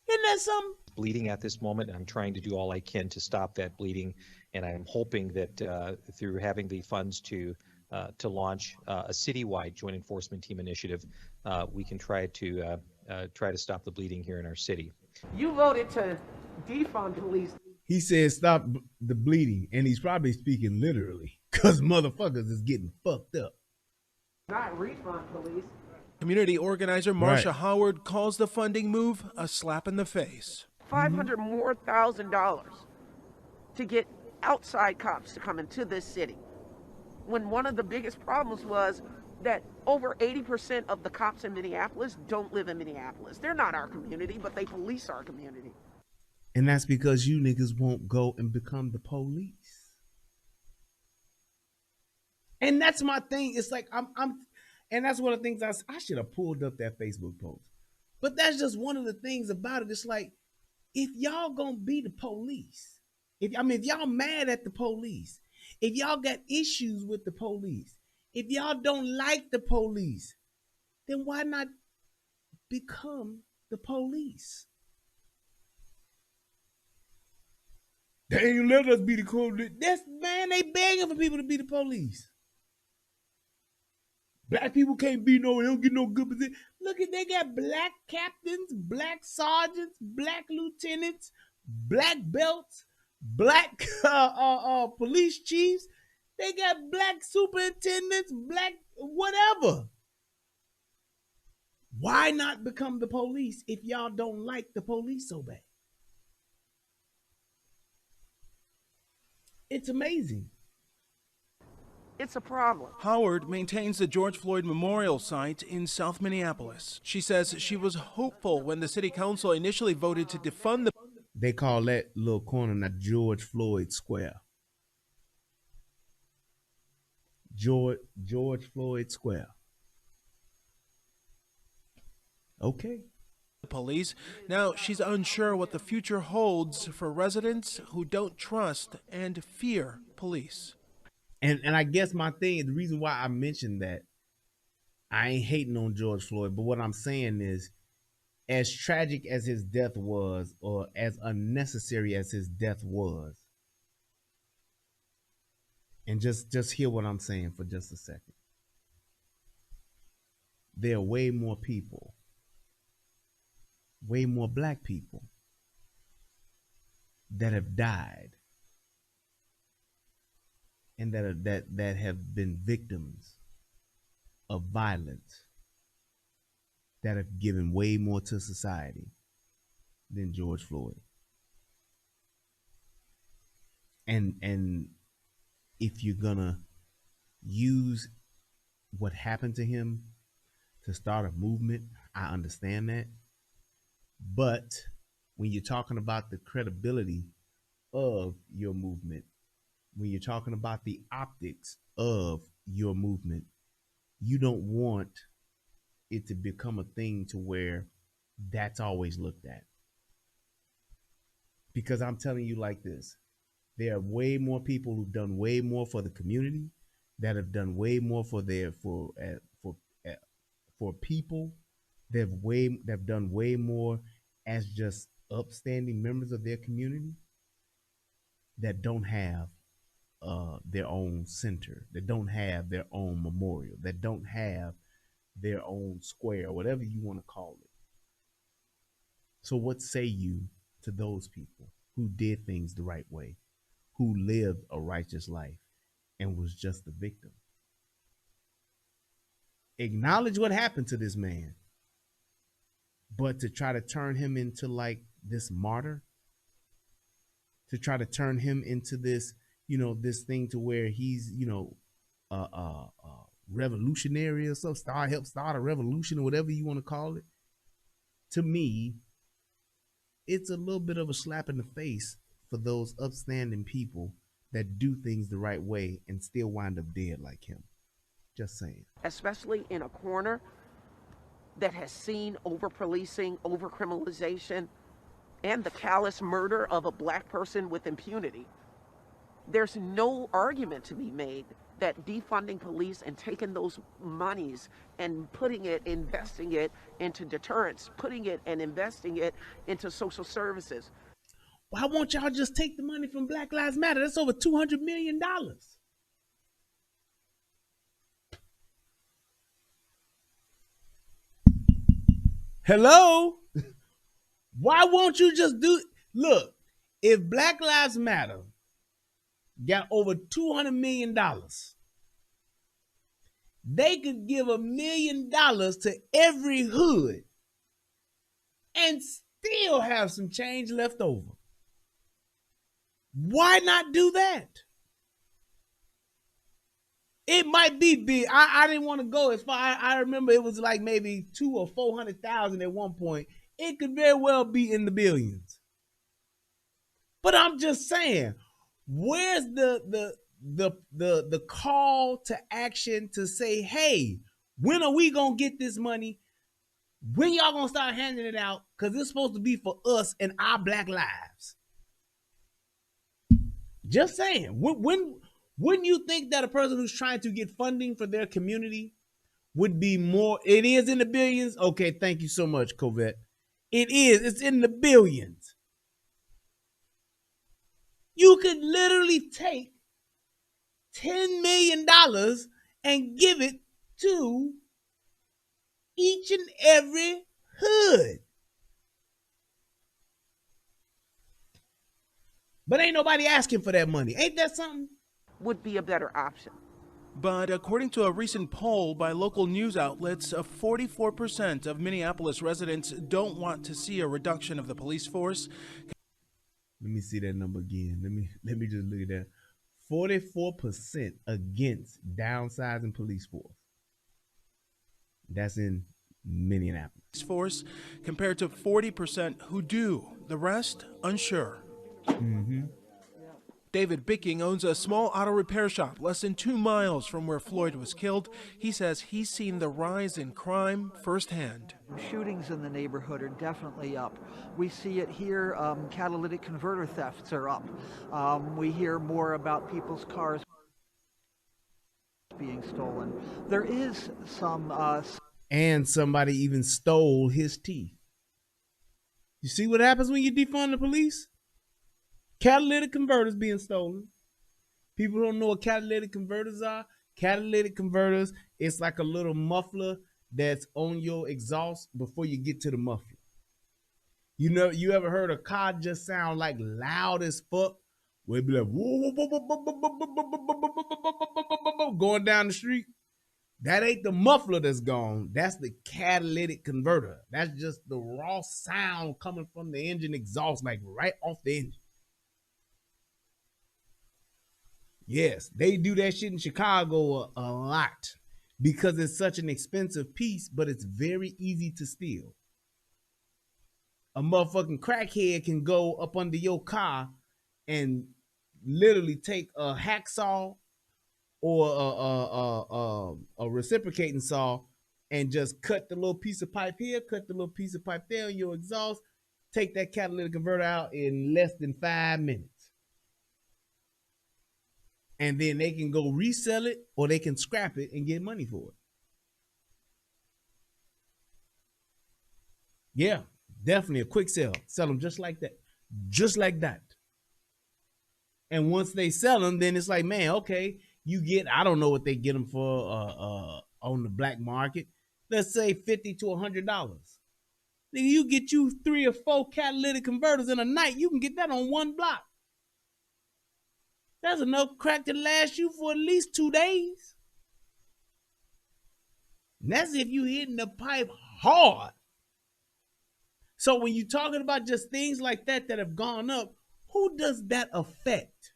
[SPEAKER 5] Isn't that something?
[SPEAKER 12] Bleeding at this moment. I'm trying to do all I can to stop that bleeding, and I'm hoping that through having the funds to launch a citywide joint enforcement team initiative, we can try to stop the bleeding here in our city.
[SPEAKER 13] You voted to defund police.
[SPEAKER 5] He said stop the bleeding, and he's probably speaking literally because motherfuckers is getting fucked up.
[SPEAKER 13] Not refund police.
[SPEAKER 10] Community organizer Marsha Howard calls the funding move a slap in the face.
[SPEAKER 13] $500,000 more to get outside cops to come into this city, when one of the biggest problems was that over 80% of the cops in Minneapolis don't live in Minneapolis. They're not our community, but they police our community.
[SPEAKER 5] And that's because you niggas won't go and become the police. And that's my thing. It's like and that's one of the things I should have pulled up that Facebook post. But that's just one of the things about it. It's like, if y'all gonna be the police, if y'all mad at the police, if y'all got issues with the police, if y'all don't like the police, then why not become the police? They ain't let us be the police. They begging for people to be the police. Black people can't be they don't get no good position. Look at, they got black captains, black sergeants, black lieutenants, black belts, black police chiefs. They got black superintendents, black whatever. Why not become the police if y'all don't like the police so bad? It's amazing.
[SPEAKER 13] It's a problem.
[SPEAKER 10] Howard maintains the George Floyd Memorial site in South Minneapolis. She says she was hopeful when the city council initially voted to defund the...
[SPEAKER 5] They call that little corner the George Floyd Square. George Floyd Square. Okay.
[SPEAKER 10] Police. Now she's unsure what the future holds for residents who don't trust and fear police.
[SPEAKER 5] And I guess my thing, the reason why I mentioned that, I ain't hating on George Floyd, but what I'm saying is, as tragic as his death was, or as unnecessary as his death was, and just hear what I'm saying for just a second. There are way more people, way more black people that have died and that have been victims of violence, that have given way more to society than George Floyd. And if you're gonna use what happened to him to start a movement, I understand that. But when you're talking about the credibility of your movement, when you're talking about the optics of your movement, you don't want it to become a thing to where that's always looked at. Because I'm telling you like this, there are way more people who've done way more for the community, that have done way more for people, they've done way more as just upstanding members of their community, that don't have their own center, that don't have their own memorial, that don't have their own square, whatever you want to call it. So what say you to those people who did things the right way, who lived a righteous life and was just a victim? Acknowledge what happened to this man, but to try to turn him into like this martyr, to try to turn him into this, this thing to where he's, revolutionary or something, help start a revolution or whatever you want to call it. To me, it's a little bit of a slap in the face for those upstanding people that do things the right way and still wind up dead like him. Just saying.
[SPEAKER 13] Especially in a corner that has seen over-policing, over-criminalization, and the callous murder of a black person with impunity. There's no argument to be made that defunding police and taking those monies and investing it into deterrence, putting it and investing it into social services.
[SPEAKER 5] Why won't y'all just take the money from Black Lives Matter? That's over $200 million. Hello? Why won't you just look, If Black Lives Matter got over $200 million, they could give $1 million to every hood and still have some change left over. Why not do that? It might be big. I didn't want to go as far. I remember it was like maybe 200,000 or 400,000 at one point. It could very well be in the billions. But I'm just saying, where's the call to action to say, hey, when are we gonna get this money? When y'all gonna start handing it out? Because it's supposed to be for us and our Black lives. Just saying. Wouldn't you think that a person who's trying to get funding for their community would be more? It is in the billions. Okay, thank you so much, Covette. It is. It's in the billions. You could literally take $10 million and give it to each and every hood. But ain't nobody asking for that money. Ain't that something?
[SPEAKER 13] Would be a better option.
[SPEAKER 10] But according to a recent poll by local news outlets, 44% of Minneapolis residents don't want to see a reduction of the police force.
[SPEAKER 5] Let me see that number again. Let me just look at that. 44% against downsizing police force. That's in Minneapolis.
[SPEAKER 10] Force compared to 40% who do. The rest unsure.
[SPEAKER 5] Mm-hmm.
[SPEAKER 10] David Bicking owns a small auto repair shop less than 2 miles from where Floyd was killed. He says he's seen the rise in crime firsthand.
[SPEAKER 14] Shootings in the neighborhood are definitely up. We see it here. Catalytic converter thefts are up. We hear more about people's cars being stolen. There is some...
[SPEAKER 5] and somebody even stole his teeth. You see what happens when you defund the police? Catalytic converters being stolen. People don't know what catalytic converters are. Catalytic converters, it's like a little muffler that's on your exhaust before you get to the muffler. You know, you ever heard a car just sound like loud as fuck? Where it be like going down the street? That ain't the muffler that's gone. That's the catalytic converter. That's just the raw sound coming from the engine exhaust, like right off the engine. Yes, they do that shit in Chicago a lot because it's such an expensive piece, but it's very easy to steal. A motherfucking crackhead can go up under your car and literally take a hacksaw or a reciprocating saw and just cut the little piece of pipe here, cut the little piece of pipe there on your exhaust, take that catalytic converter out in less than 5 minutes. And then they can go resell it or they can scrap it and get money for it. Yeah, definitely a quick sell. Sell them just like that. Just like that. And once they sell them, then it's like, man, okay, you get, I don't know what they get them for on the black market. Let's say $50 to $100. Then you get you 3 or 4 catalytic converters in a night. You can get that on one block. That's enough crack to last you for at least 2 days. And that's if you hitting the pipe hard. So when you're talking about just things like that that have gone up, who does that affect?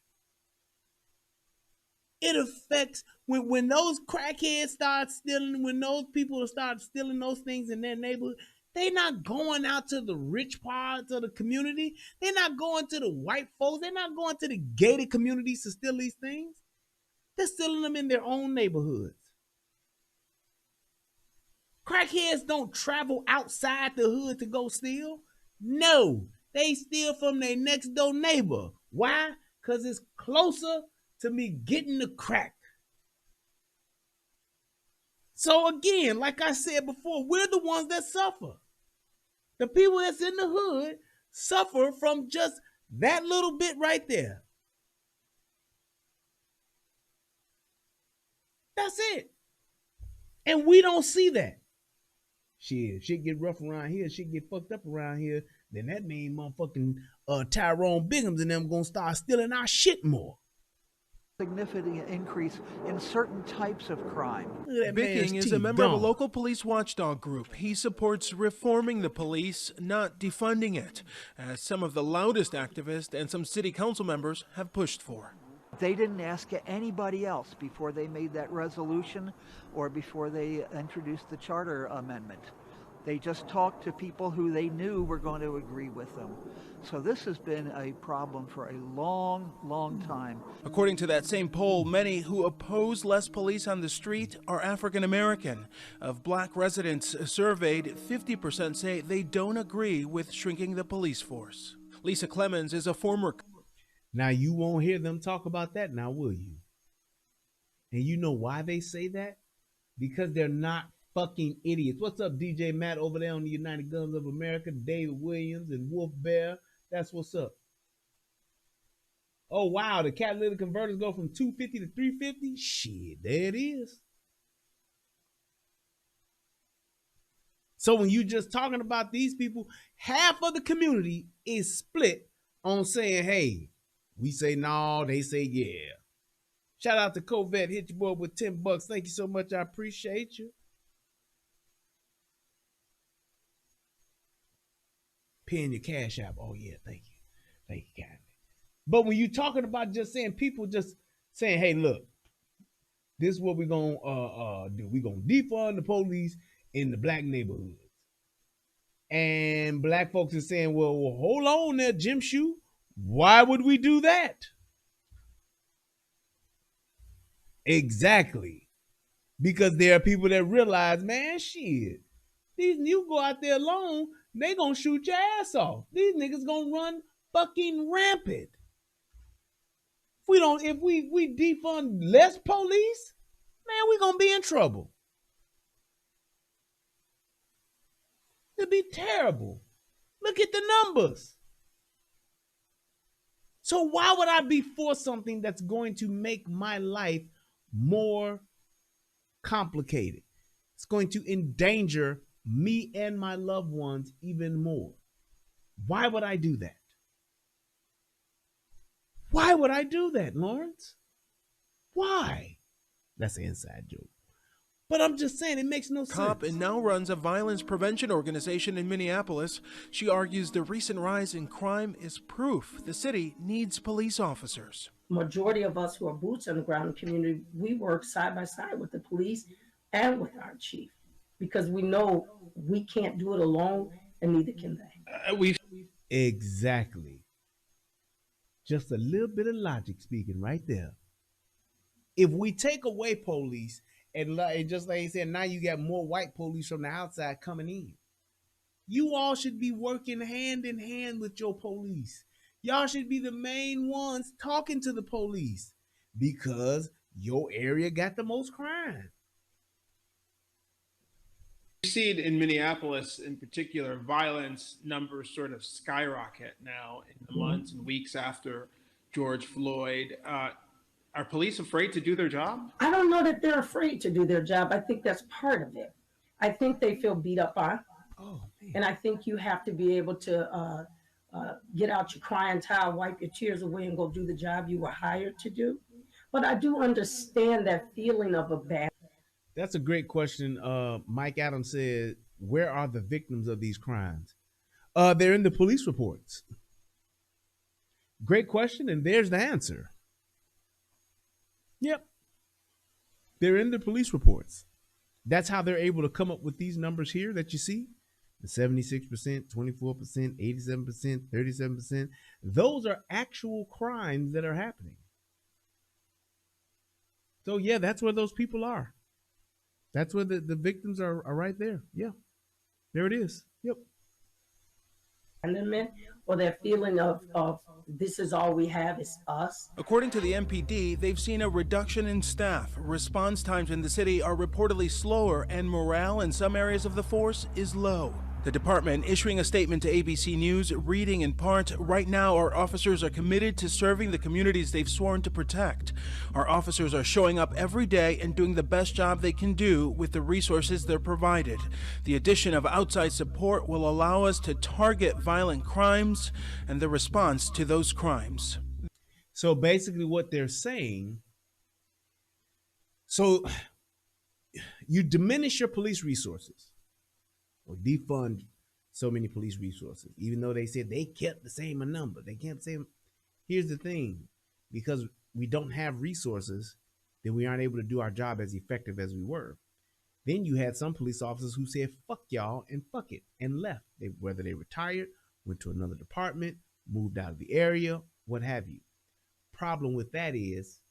[SPEAKER 5] It affects when those crackheads start stealing, when those people start stealing those things in their neighborhood, they're not going out to the rich parts of the community. They're not going to the white folks. They're not going to the gated communities to steal these things. They're stealing them in their own neighborhoods. Crackheads don't travel outside the hood to go steal. No, they steal from their next door neighbor. Why? Because it's closer to me getting the crack. So again, like I said before, we're the ones that suffer. The people that's in the hood suffer from just that little bit right there. That's it. And we don't see that. Shit get rough around here. Shit get fucked up around here. then that means motherfucking Tyrone Biggums and them gonna start stealing our shit more.
[SPEAKER 14] Significant increase in certain types of crime.
[SPEAKER 10] Bicking is a member of a local police watchdog group. He supports reforming the police, not defunding it, as some of the loudest activists and some city council members have pushed for.
[SPEAKER 14] They didn't ask anybody else before they made that resolution or before they introduced the charter amendment. They just talked to people who they knew were going to agree with them. So this has been a problem for a long, long time.
[SPEAKER 10] According to that same poll, many who oppose less police on the street are African American. Of black residents surveyed, 50% say they don't agree with shrinking the police force. Lisa Clemens is a former...
[SPEAKER 5] Now, you won't hear them talk about that now, will you? And you know why they say that? Because they're not fucking idiots. What's up, DJ Matt over there on the United Guns of America, David Williams and Wolf Bear? That's what's up. Oh, wow, the catalytic converters go from 250 to 350? Shit, there it is. So when you just talking about these people, half of the community is split on saying, hey, we say no, they say yeah. Shout out to Covette, hit your boy with $10. Thank you so much. I appreciate you. Pin your cash app. Oh yeah, thank you. Thank you, kindly. But when you're talking about just saying people just saying, hey, look, this is what we're gonna do. We're gonna defund the police in the black neighborhoods. And black folks are saying, well, hold on there, Jim Shoe. Why would we do that? Exactly. Because there are people that realize, man, shit, you go out there alone, they gonna shoot your ass off. These niggas gonna run fucking rampant. If we defund less police, man, we gonna be in trouble. It'd be terrible. Look at the numbers. So why would I be for something that's going to make my life more complicated? It's going to endanger me and my loved ones even more. Why would I do that? Why would I do that, Lawrence? Why? That's an inside joke. But I'm just saying, it makes no sense.
[SPEAKER 10] Cop and now runs a violence prevention organization in Minneapolis. She argues the recent rise in crime is proof the city needs police officers.
[SPEAKER 15] Majority of us who are boots on the ground in the community, we work side by side with the police and with our chief because we know we can't do it alone and neither can they.
[SPEAKER 5] Exactly. Just a little bit of logic speaking right there. If we take away police, and just like he said, now you got more white police from the outside coming in. You all should be working hand in hand with your police. Y'all should be the main ones talking to the police because your area got the most crime.
[SPEAKER 16] You see it in Minneapolis in particular, violence numbers sort of skyrocket now in the months and weeks after George Floyd. Are police afraid to do their job?
[SPEAKER 15] I don't know that they're afraid to do their job. I think that's part of it. I think they feel beat up on. And I think you have to be able to get out your crying towel, wipe your tears away, and go do the job you were hired to do. But I do understand that feeling of a bad.
[SPEAKER 5] That's a great question. Mike Adams said, where are the victims of these crimes? They're in the police reports. Great question, and there's the answer. Yep. They're in the police reports. That's how they're able to come up with these numbers here that you see. The 76%, 24%, 87%, 37%. Those are actual crimes that are happening. So yeah, that's where those people are. That's where the victims are right there. Yeah. There it is. Yep.
[SPEAKER 15] Or their feeling of this is all we have is us.
[SPEAKER 10] According to the MPD, they've seen a reduction in staff. Response times in the city are reportedly slower, and morale in some areas of the force is low. The department issuing a statement to ABC News, reading in part, "Right now, our officers are committed to serving the communities they've sworn to protect. Our officers are showing up every day and doing the best job they can do with the resources they're provided. The addition of outside support will allow us to target violent crimes and the response to those crimes."
[SPEAKER 5] So basically what they're saying, so you diminish your police resources or defund so many police resources, even though they said they kept the same number. They kept the same. Here's the thing, because we don't have resources, then we aren't able to do our job as effective as we were. Then you had some police officers who said, fuck y'all and fuck it, and left. Whether they retired, went to another department, moved out of the area, what have you. Problem with that is,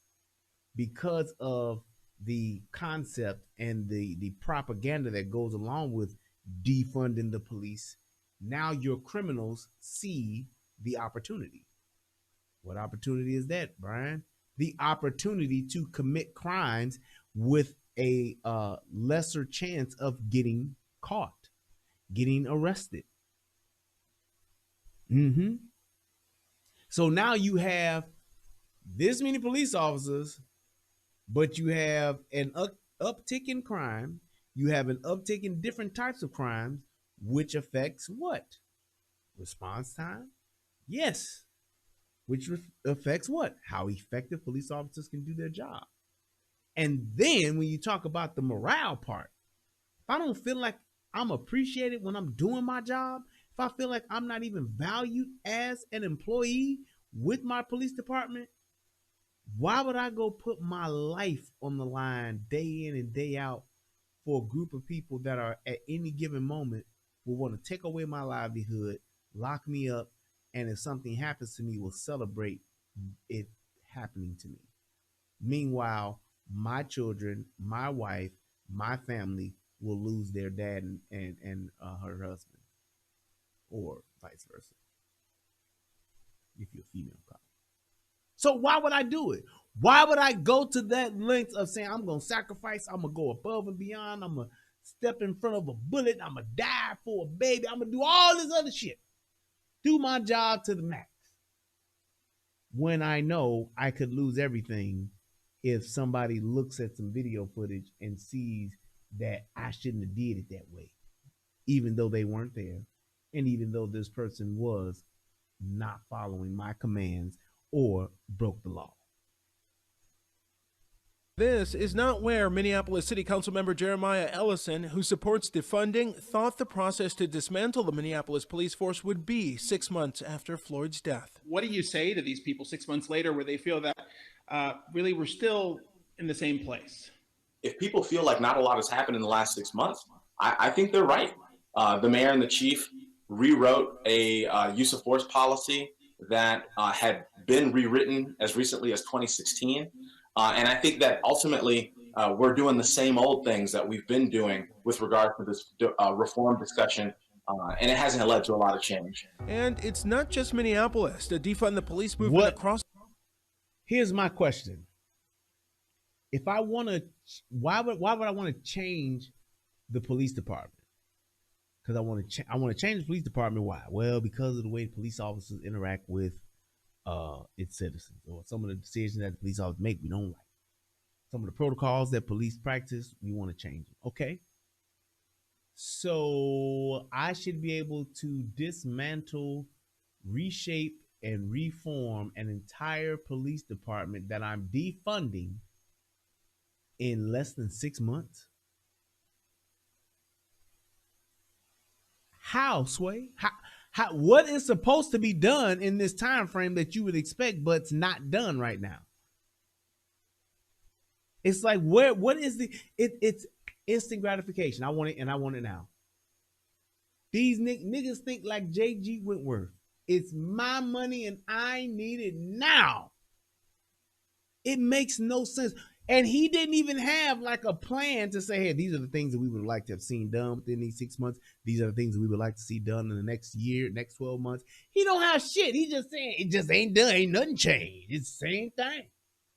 [SPEAKER 5] because of the concept and the propaganda that goes along with defunding the police, now your criminals see the opportunity. What opportunity is that, Brian? The opportunity to commit crimes with a lesser chance of getting caught, getting arrested. So now you have this many police officers, but you have an uptick in crime. You have an uptick in different types of crimes, which affects what? Response time? Yes. Which affects what? How effective police officers can do their job. And then when you talk about the morale part, if I don't feel like I'm appreciated when I'm doing my job, if I feel like I'm not even valued as an employee with my police department, why would I go put my life on the line day in and day out for a group of people that are at any given moment will want to take away my livelihood, lock me up, and if something happens to me, will celebrate it happening to me. Meanwhile, my children, my wife, my family will lose their dad and her husband, or vice versa, if you're a female cop. So why would I do it? Why would I go to that length of saying I'm going to sacrifice, I'm going to go above and beyond, I'm going to step in front of a bullet, I'm going to die for a baby, I'm going to do all this other shit, do my job to the max, when I know I could lose everything if somebody looks at some video footage and sees that I shouldn't have did it that way, even though they weren't there, and even though this person was not following my commands or broke the law.
[SPEAKER 10] This is not where Minneapolis City Council member Jeremiah Ellison, who supports defunding, thought the process to dismantle the Minneapolis police force would be 6 months after Floyd's death.
[SPEAKER 16] What do you say to these people 6 months later where they feel that really we're still in the same place?
[SPEAKER 17] If people feel like not a lot has happened in the last 6 months, I think they're right. The mayor and the chief rewrote a use of force policy that had been rewritten as recently as 2016. And I think that ultimately we're doing the same old things that we've been doing with regard to this reform discussion, and it hasn't led to a lot of change.
[SPEAKER 10] And it's not just Minneapolis. The defund the police movement across.
[SPEAKER 5] Here's my question. If I want to, why would I want to change the police department? Because I want to change the police department. Why? Well, because of the way police officers interact with its citizens, or some of the decisions that the police officers make we don't like. Some of the protocols that police practice, we want to change them. Okay. So I should be able to dismantle, reshape, and reform an entire police department that I'm defunding in less than 6 months? How, Sway? How, what is supposed to be done in this time frame that you would expect, but it's not done right now? It's like, what is it's instant gratification. I want it, and I want it now. These niggas think like J.G. Wentworth. It's my money and I need it now. It makes no sense. And he didn't even have like a plan to say, hey, these are the things that we would like to have seen done within these 6 months. These are the things that we would like to see done in the next year, next 12 months. He don't have shit. He just saying it just ain't done. Ain't nothing changed. It's the same thing.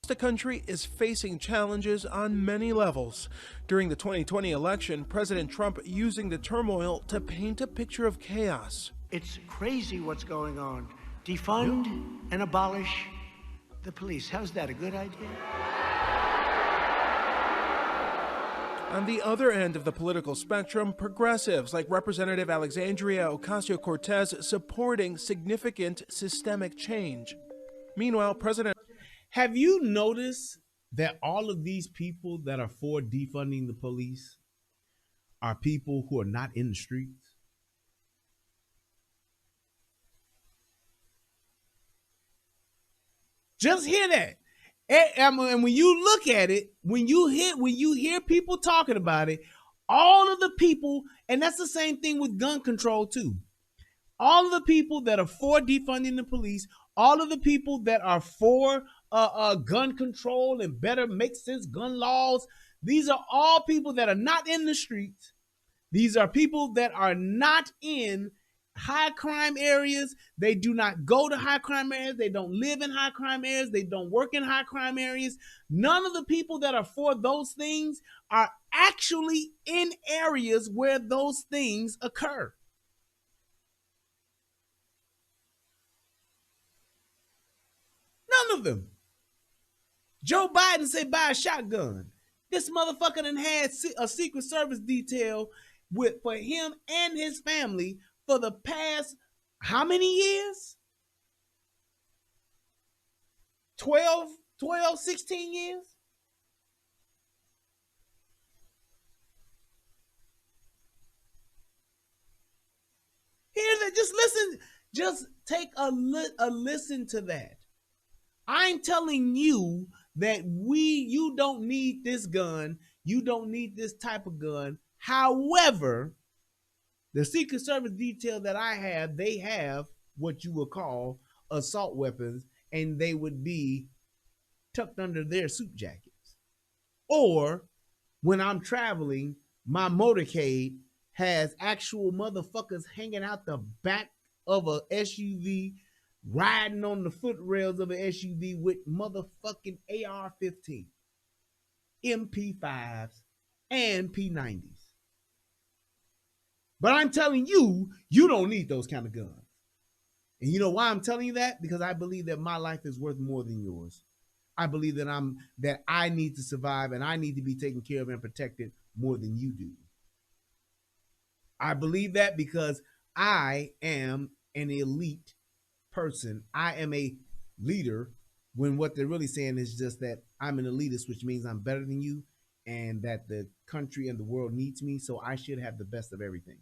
[SPEAKER 10] The country is facing challenges on many levels. During the 2020 election, President Trump using the turmoil to paint a picture of chaos.
[SPEAKER 18] It's crazy what's going on. Defund and abolish the police. How's that, a good idea?
[SPEAKER 10] On the other end of the political spectrum, progressives like Representative Alexandria Ocasio-Cortez supporting significant systemic change. Meanwhile,
[SPEAKER 5] Have you noticed that all of these people that are for defunding the police are people who are not in the streets? Just hear that. And when you look at it, when you hear people talking about it, all of the people, and that's the same thing with gun control too. All of the people that are for defunding the police, all of the people that are for gun control and better make sense gun laws, these are all people that are not in the streets. These are people that are not in high crime areas. They do not go to high crime areas. They don't live in high crime areas. They don't work in high crime areas. None of the people that are for those things are actually in areas where those things occur. None of them. Joe Biden said buy a shotgun. This motherfucker done had a Secret Service detail for him and his family for the past how many years? 12, 16 years? Here's it. Just listen. Just take a listen to that. I'm telling you that you don't need this gun. You don't need this type of gun. However, the Secret Service detail that I have, they have what you would call assault weapons, and they would be tucked under their suit jackets. Or when I'm traveling, my motorcade has actual motherfuckers hanging out the back of a SUV, riding on the footrails of an SUV with motherfucking AR-15, MP5s, and P90s. But I'm telling you, you don't need those kind of guns. And you know why I'm telling you that? Because I believe that my life is worth more than yours. I believe that I need to survive and I need to be taken care of and protected more than you do. I believe that because I am an elite person. I am a leader, when what they're really saying is just that I'm an elitist, which means I'm better than you and that the country and the world needs me, so I should have the best of everything.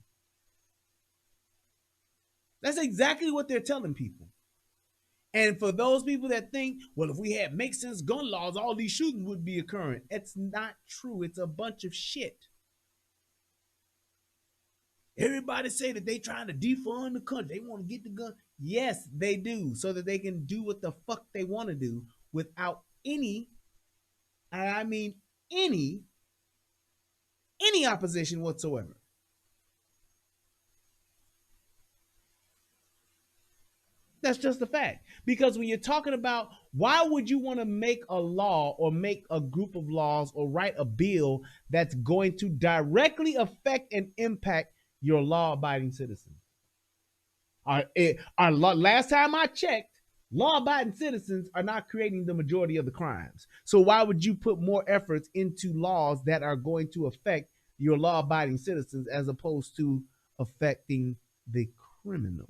[SPEAKER 5] That's exactly what they're telling people. And for those people that think, well, if we had make sense gun laws, all these shootings would be occurring. It's not true. It's a bunch of shit. Everybody say that they trying to defund the country. They want to get the gun. Yes, they do, so that they can do what the fuck they want to do without any, and I mean any opposition whatsoever. That's just a fact. Because when you're talking about why would you want to make a law or make a group of laws or write a bill that's going to directly affect and impact your law-abiding citizens? Last time I checked, law-abiding citizens are not creating the majority of the crimes. So why would you put more efforts into laws that are going to affect your law-abiding citizens as opposed to affecting the criminals?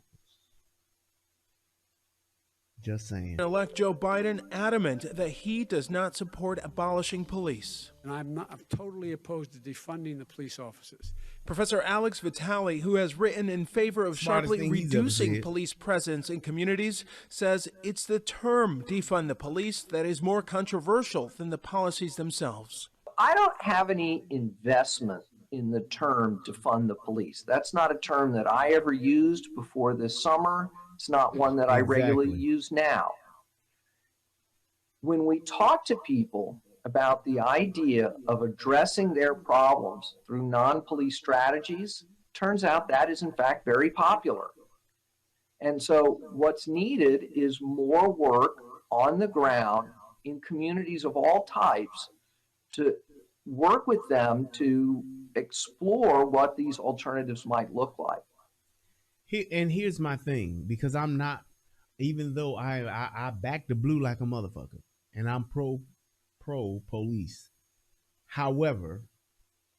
[SPEAKER 5] Just saying.
[SPEAKER 10] Elect Joe Biden adamant that he does not support abolishing police.
[SPEAKER 19] And I'm totally opposed to defunding the police officers.
[SPEAKER 10] Professor Alex Vitale, who has written in favor of sharply reducing police presence in communities, says it's the term defund the police that is more controversial than the policies themselves.
[SPEAKER 20] I don't have any investment in the term defund the police. That's not a term that I ever used before this summer. It's not one that I regularly use now. When we talk to people about the idea of addressing their problems through non-police strategies, turns out that is in fact very popular. And so what's needed is more work on the ground in communities of all types to work with them to explore what these alternatives might look like.
[SPEAKER 5] And here's my thing, because I'm not, even though I back the blue like a motherfucker, and I'm pro police. However,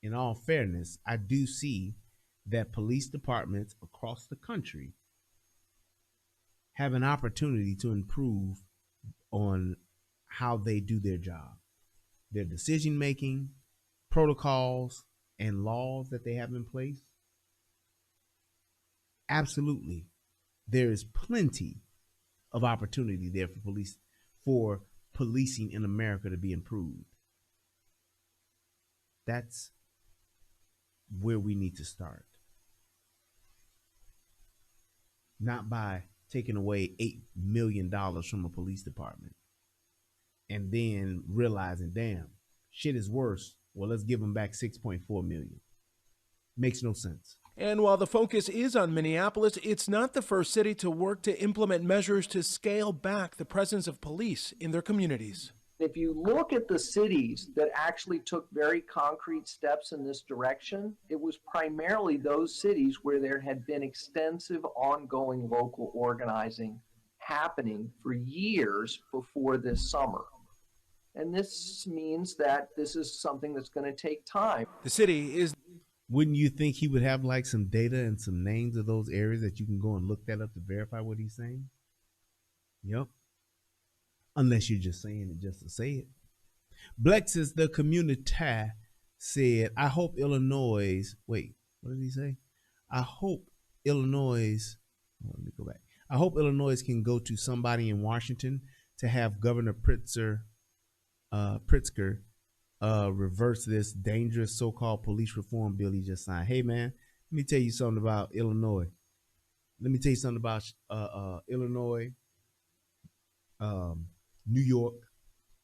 [SPEAKER 5] in all fairness, I do see that police departments across the country have an opportunity to improve on how they do their job, their decision making, protocols, and laws that they have in place. Absolutely, there is plenty of opportunity there for policing in America to be improved. That's where we need to start. Not by taking away $8 million from a police department and then realizing, damn, shit is worse. Well, let's give them back $6.4 million. Makes no sense.
[SPEAKER 10] And while the focus is on Minneapolis, it's not the first city to work to implement measures to scale back the presence of police in their communities.
[SPEAKER 20] If you look at the cities that actually took very concrete steps in this direction, it was primarily those cities where there had been extensive ongoing local organizing happening for years before this summer. And this means that this is something that's going to take time.
[SPEAKER 10] The city is...
[SPEAKER 5] Wouldn't you think he would have like some data and some names of those areas that you can go and look that up to verify what he's saying? Yep. Unless you're just saying it just to say it. Blex says the community said, I hope Illinois, wait, what did he say? I hope Illinois, let me go back. I hope Illinois can go to somebody in Washington to have Governor Pritzker reverse this dangerous so-called police reform bill he just signed. Hey man, let me tell you something about Illinois. Let me tell you something about Illinois, New York,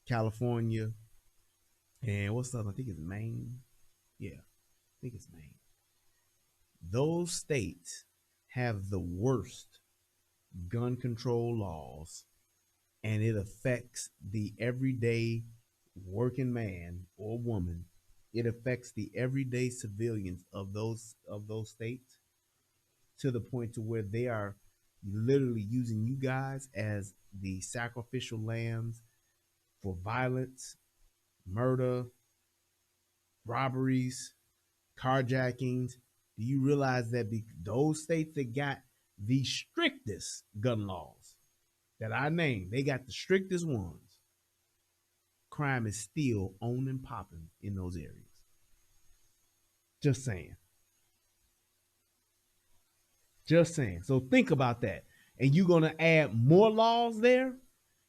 [SPEAKER 5] California, and what's the other? I think it's Maine. Yeah, I think it's Maine. Those states have the worst gun control laws, and it affects the everyday working man or woman. It affects the everyday civilians of those states to the point to where they are literally using you guys as the sacrificial lambs for violence, murder, robberies, carjackings. Do you realize that those states that got the strictest gun laws that I named, they got the strictest ones, crime is still on and popping in those areas. Just saying. Just saying. So think about that. And you're going to add more laws there?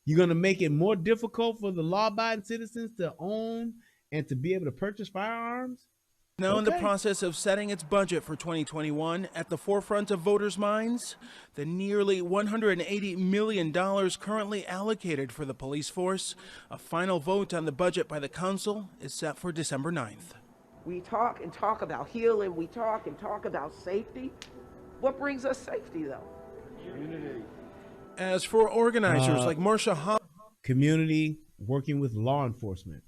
[SPEAKER 5] You're going to make it more difficult for the law-abiding citizens to own and to be able to purchase firearms?
[SPEAKER 10] Now in the process of setting its budget for 2021, at the forefront of voters' minds, the nearly $180 million currently allocated for the police force. A final vote on the budget by the council is set for December 9th.
[SPEAKER 13] We talk and talk about healing, we talk and talk about safety. What brings us safety, though?
[SPEAKER 10] Community. As for organizers like Marsha Hobb,
[SPEAKER 5] community working with law enforcement.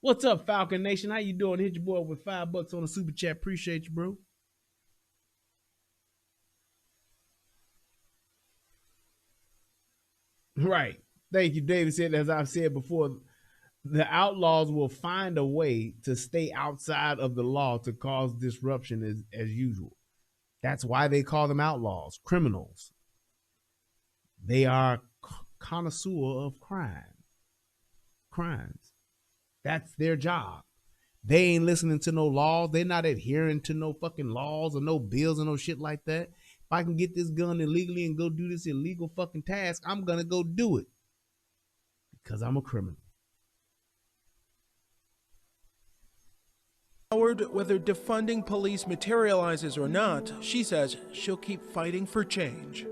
[SPEAKER 5] What's up, Falcon Nation? How you doing? Hit your boy with $5 on a super chat. Appreciate you, bro. Right. Thank you, David said, as I've said before, the outlaws will find a way to stay outside of the law to cause disruption as usual. That's why they call them outlaws, criminals. They are connoisseur of crimes. That's their job. They ain't listening to no laws. They're not adhering to no fucking laws or no bills or no shit like that. If I can get this gun illegally and go do this illegal fucking task, I'm going to go do it because I'm a criminal.
[SPEAKER 10] Whether defunding police materializes or not, she says she'll keep fighting for change.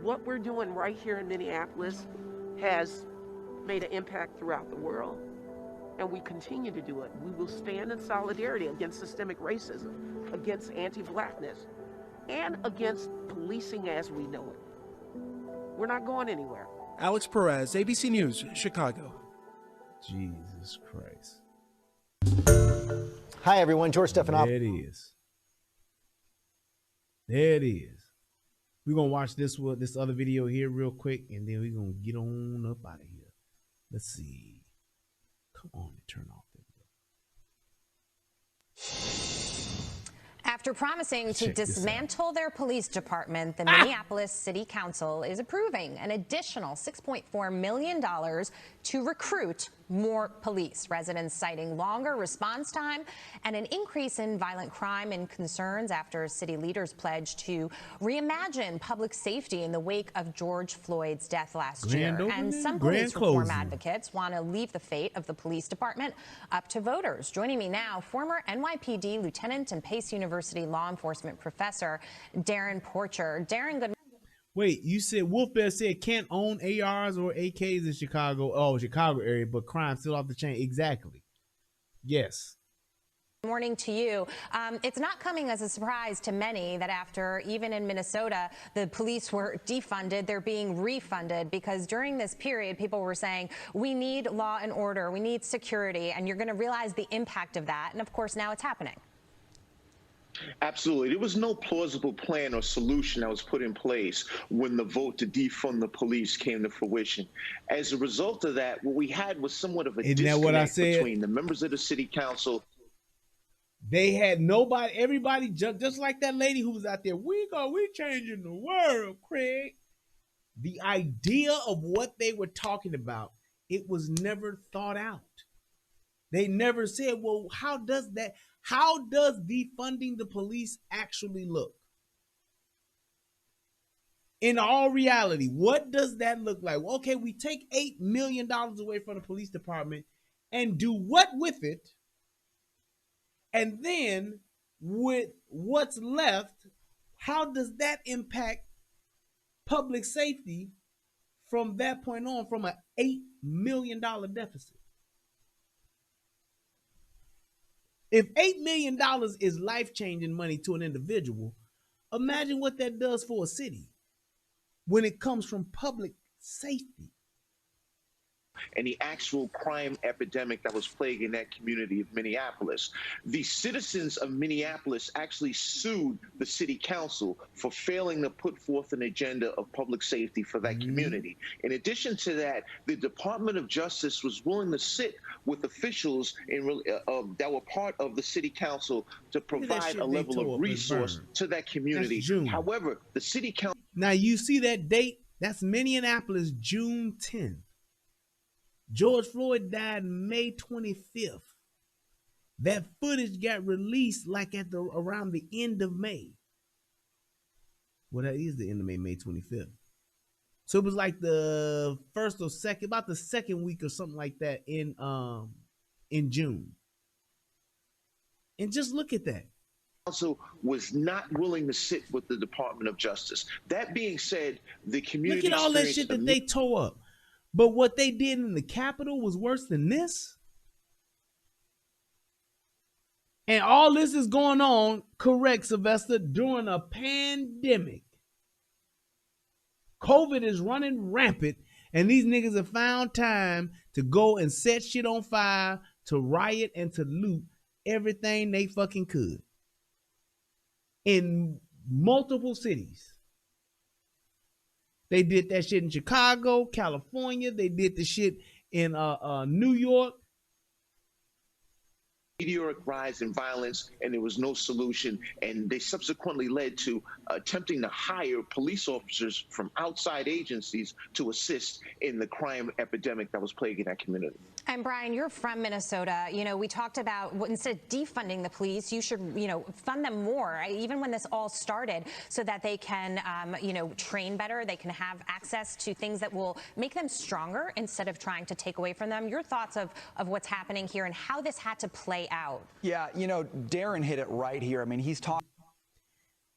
[SPEAKER 13] What we're doing right here in Minneapolis has made an impact throughout the world, and we continue to do it. We will stand in solidarity against systemic racism, against anti-blackness, and against policing as we know it. We're not going anywhere.
[SPEAKER 10] Alex Perez, ABC News, Chicago.
[SPEAKER 5] Jesus Christ.
[SPEAKER 21] Hi, everyone. George Stephanopoulos.
[SPEAKER 5] There it is. There it is. We're going to watch this other video here real quick, and then we're going to get on up out of here. Let's see. Come on, turn off.
[SPEAKER 22] After promising to dismantle their police department, the Minneapolis City Council is approving an additional $6.4 million to recruit more police. Residents citing longer response time and an increase in violent crime and concerns after city leaders pledged to reimagine public safety in the wake of George Floyd's death last year. And some police reform advocates want to leave the fate of the police department up to voters. Joining me now, former NYPD lieutenant and Pace University law enforcement professor Darren Porcher. Darren, good morning.
[SPEAKER 5] Wait, you said Wolf Bear said can't own ARs or AKs in Chicago, Chicago area, but crime still off the chain. Exactly. Yes.
[SPEAKER 22] Morning to you. It's not coming as a surprise to many that after, even in Minnesota, the police were defunded, they're being refunded, because during this period, people were saying, we need law and order, we need security, and you're going to realize the impact of that. And of course, now it's happening.
[SPEAKER 23] Absolutely. There was no plausible plan or solution that was put in place when the vote to defund the police came to fruition. As a result of that, what we had was somewhat of a disconnect between the members of the city council.
[SPEAKER 5] They had nobody, everybody, just like that lady who was out there. We changing the world, Craig. The idea of what they were talking about, it was never thought out. They never said, well, how does defunding the police actually look? In all reality, what does that look like? Well, okay, we take $8 million away from the police department and do what with it? And then with what's left, how does that impact public safety from that point on, from an $8 million deficit? If $8 million is life-changing money to an individual, imagine what that does for a city when it comes from public safety.
[SPEAKER 23] And the actual crime epidemic that was plaguing that community of Minneapolis. The citizens of Minneapolis actually sued the city council for failing to put forth an agenda of public safety for that community. In addition to that, the Department of Justice was willing to sit with officials that were part of the city council to provide a level of resource to that community. However, the city council...
[SPEAKER 5] Now you see that date? That's Minneapolis, June 10th. George Floyd died May 25th. That footage got released like at around the end of May. Well, that is the end of May, May 25th. So it was like the first or second, about the second week or something like that in June. And just look at that.
[SPEAKER 23] Council was not willing to sit with the Department of Justice. That being said, the community...
[SPEAKER 5] Look at all that shit that they tore up. But what they did in the Capitol was worse than this. And all this is going on, correct, Sylvester, during a pandemic. COVID is running rampant, and these niggas have found time to go and set shit on fire, to riot, and to loot everything they fucking could. In multiple cities. They did that shit in Chicago, California. They did the shit in New York.
[SPEAKER 23] Meteoric rise in violence, and there was no solution. And they subsequently led to attempting to hire police officers from outside agencies to assist in the crime epidemic that was plaguing that community.
[SPEAKER 22] And Brian, you're from Minnesota. You know, we talked about instead of defunding the police, you should, fund them more, even when this all started, so that they can, train better. They can have access to things that will make them stronger instead of trying to take away from them. Your thoughts of what's happening here and how this had to play out.
[SPEAKER 24] Yeah, Darren hit it right here. I mean, he's talking.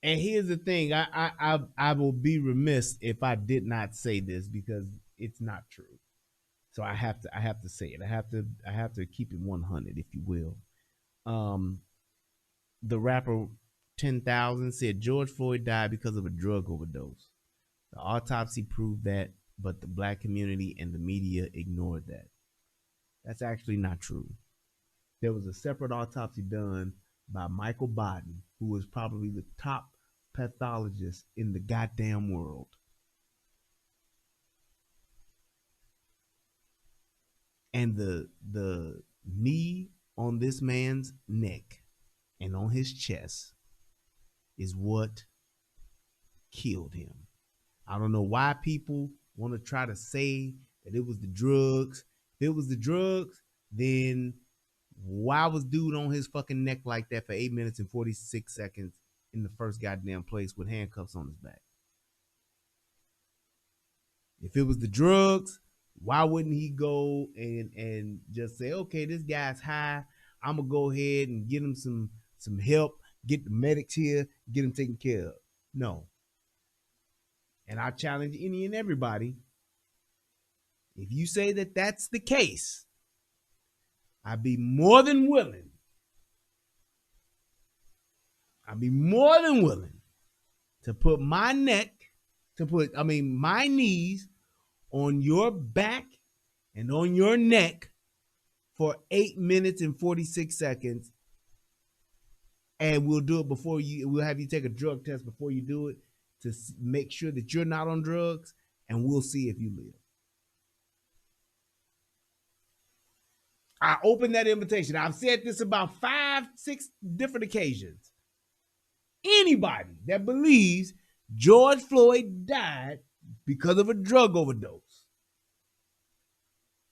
[SPEAKER 5] And here's the thing. I will be remiss if I did not say this, because it's not true. So I have to say it. I have to keep it 100, if you will. The rapper 10,000 said George Floyd died because of a drug overdose. The autopsy proved that but the black community and the media ignored that. That's actually not true. There was a separate autopsy done by Michael Baden, who was probably the top pathologist in the goddamn world. And the knee on this man's neck and on his chest is what killed him. I don't know why people want to try to say that it was the drugs. If it was the drugs, then why was dude on his fucking neck like that for 8 minutes and 46 seconds in the first goddamn place with handcuffs on his back? If it was the drugs, why wouldn't he go and just say, okay, this guy's high. I'm gonna go ahead and get him some help, get the medics here, get him taken care of. No. And I challenge any and everybody, if you say that that's the case, I'd be more than willing. To put my my knees on your back and on your neck for 8 minutes and 46 seconds. And we'll do it we'll have you take a drug test before you do it to make sure that you're not on drugs, and we'll see if you live. I opened that invitation. I've said this about 5-6 different occasions. Anybody that believes George Floyd died because of a drug overdose,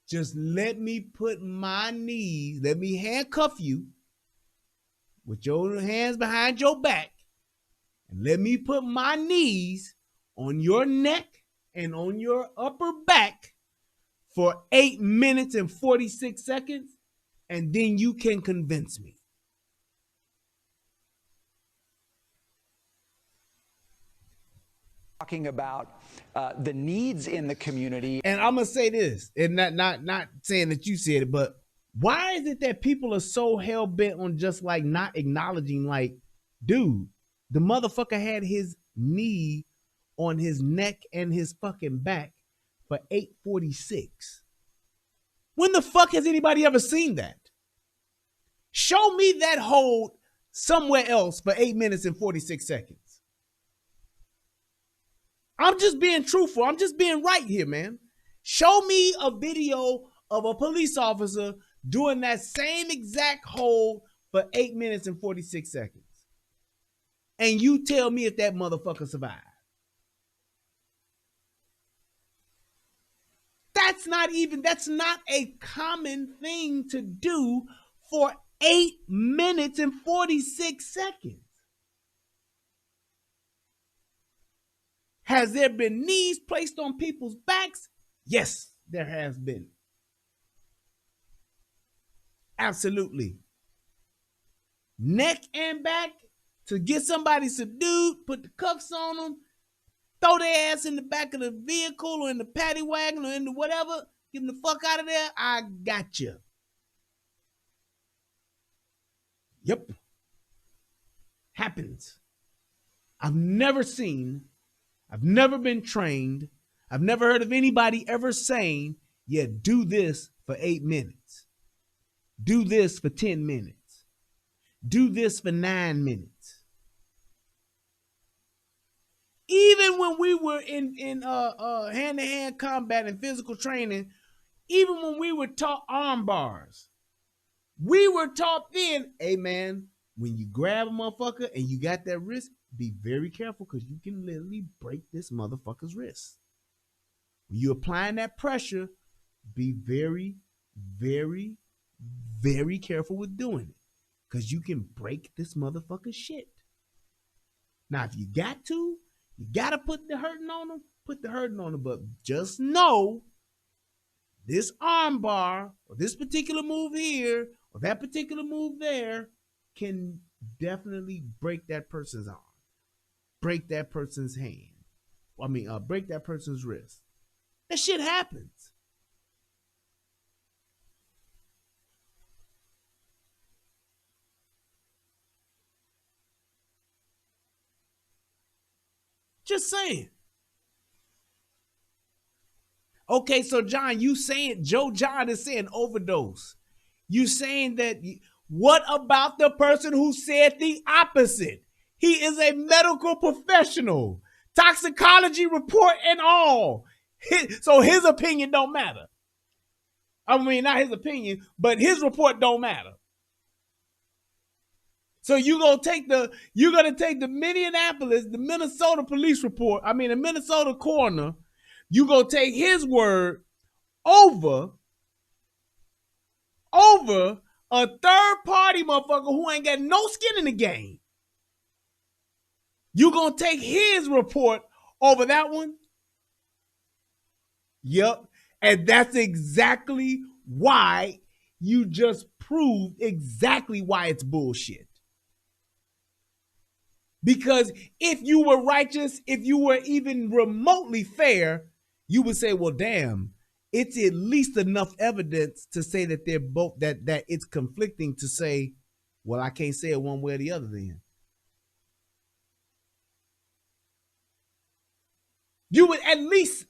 [SPEAKER 5] just let me put my knees, let me handcuff you with your hands behind your back, and let me put my knees on your neck and on your upper back for 8 minutes and 46 seconds, and then you can convince me.
[SPEAKER 24] Talking about the needs in the community.
[SPEAKER 5] And I'm gonna say this, and not saying that you said it, but why is it that people are so hell bent on just like not acknowledging, like, dude, the motherfucker had his knee on his neck and his fucking back for 8:46. When the fuck has anybody ever seen that? Show me that hold somewhere else for 8 minutes and 46 seconds. I'm just being truthful. I'm just being right here, man. Show me a video of a police officer doing that same exact hold for 8 minutes and 46 seconds. And you tell me if that motherfucker survived. That's not a common thing to do for 8 minutes and 46 seconds. Has there been knees placed on people's backs? Yes, there has been. Absolutely. Neck and back to get somebody subdued, put the cuffs on them, throw their ass in the back of the vehicle or in the paddy wagon or in the whatever, get them the fuck out of there. I got you. Yep. Happens. I've never been trained. I've never heard of anybody ever saying, yeah, do this for 8 minutes. Do this for 10 minutes. Do this for 9 minutes. Even when we were in hand-to-hand combat and physical training, even when we were taught arm bars, we were taught then, hey man, when you grab a motherfucker and you got that wrist, be very careful because you can literally break this motherfucker's wrist. When you're applying that pressure, be very, very, very careful with doing it because you can break this motherfucker's shit. Now, if you got to put the hurting on them, put the hurting on them. But just know this arm bar or this particular move here or that particular move there can definitely break that person's arm, break that person's hand. Break that person's wrist. That shit happens. Just saying. Okay, so John, Joe John is saying overdose. You saying that, what about the person who said the opposite? He is a medical professional, toxicology report and all. So his opinion don't matter. I mean, not his opinion, but his report don't matter. So you're gonna take the Minneapolis, the Minnesota police report, the Minnesota coroner, you gonna take his word over a third party motherfucker who ain't got no skin in the game. You gonna take his report over that one? Yep. And that's exactly why you just proved exactly why it's bullshit. Because if you were righteous, if you were even remotely fair, you would say, well, damn, it's at least enough evidence to say that they're both, that it's conflicting to say, well, I can't say it one way or the other then. You would at least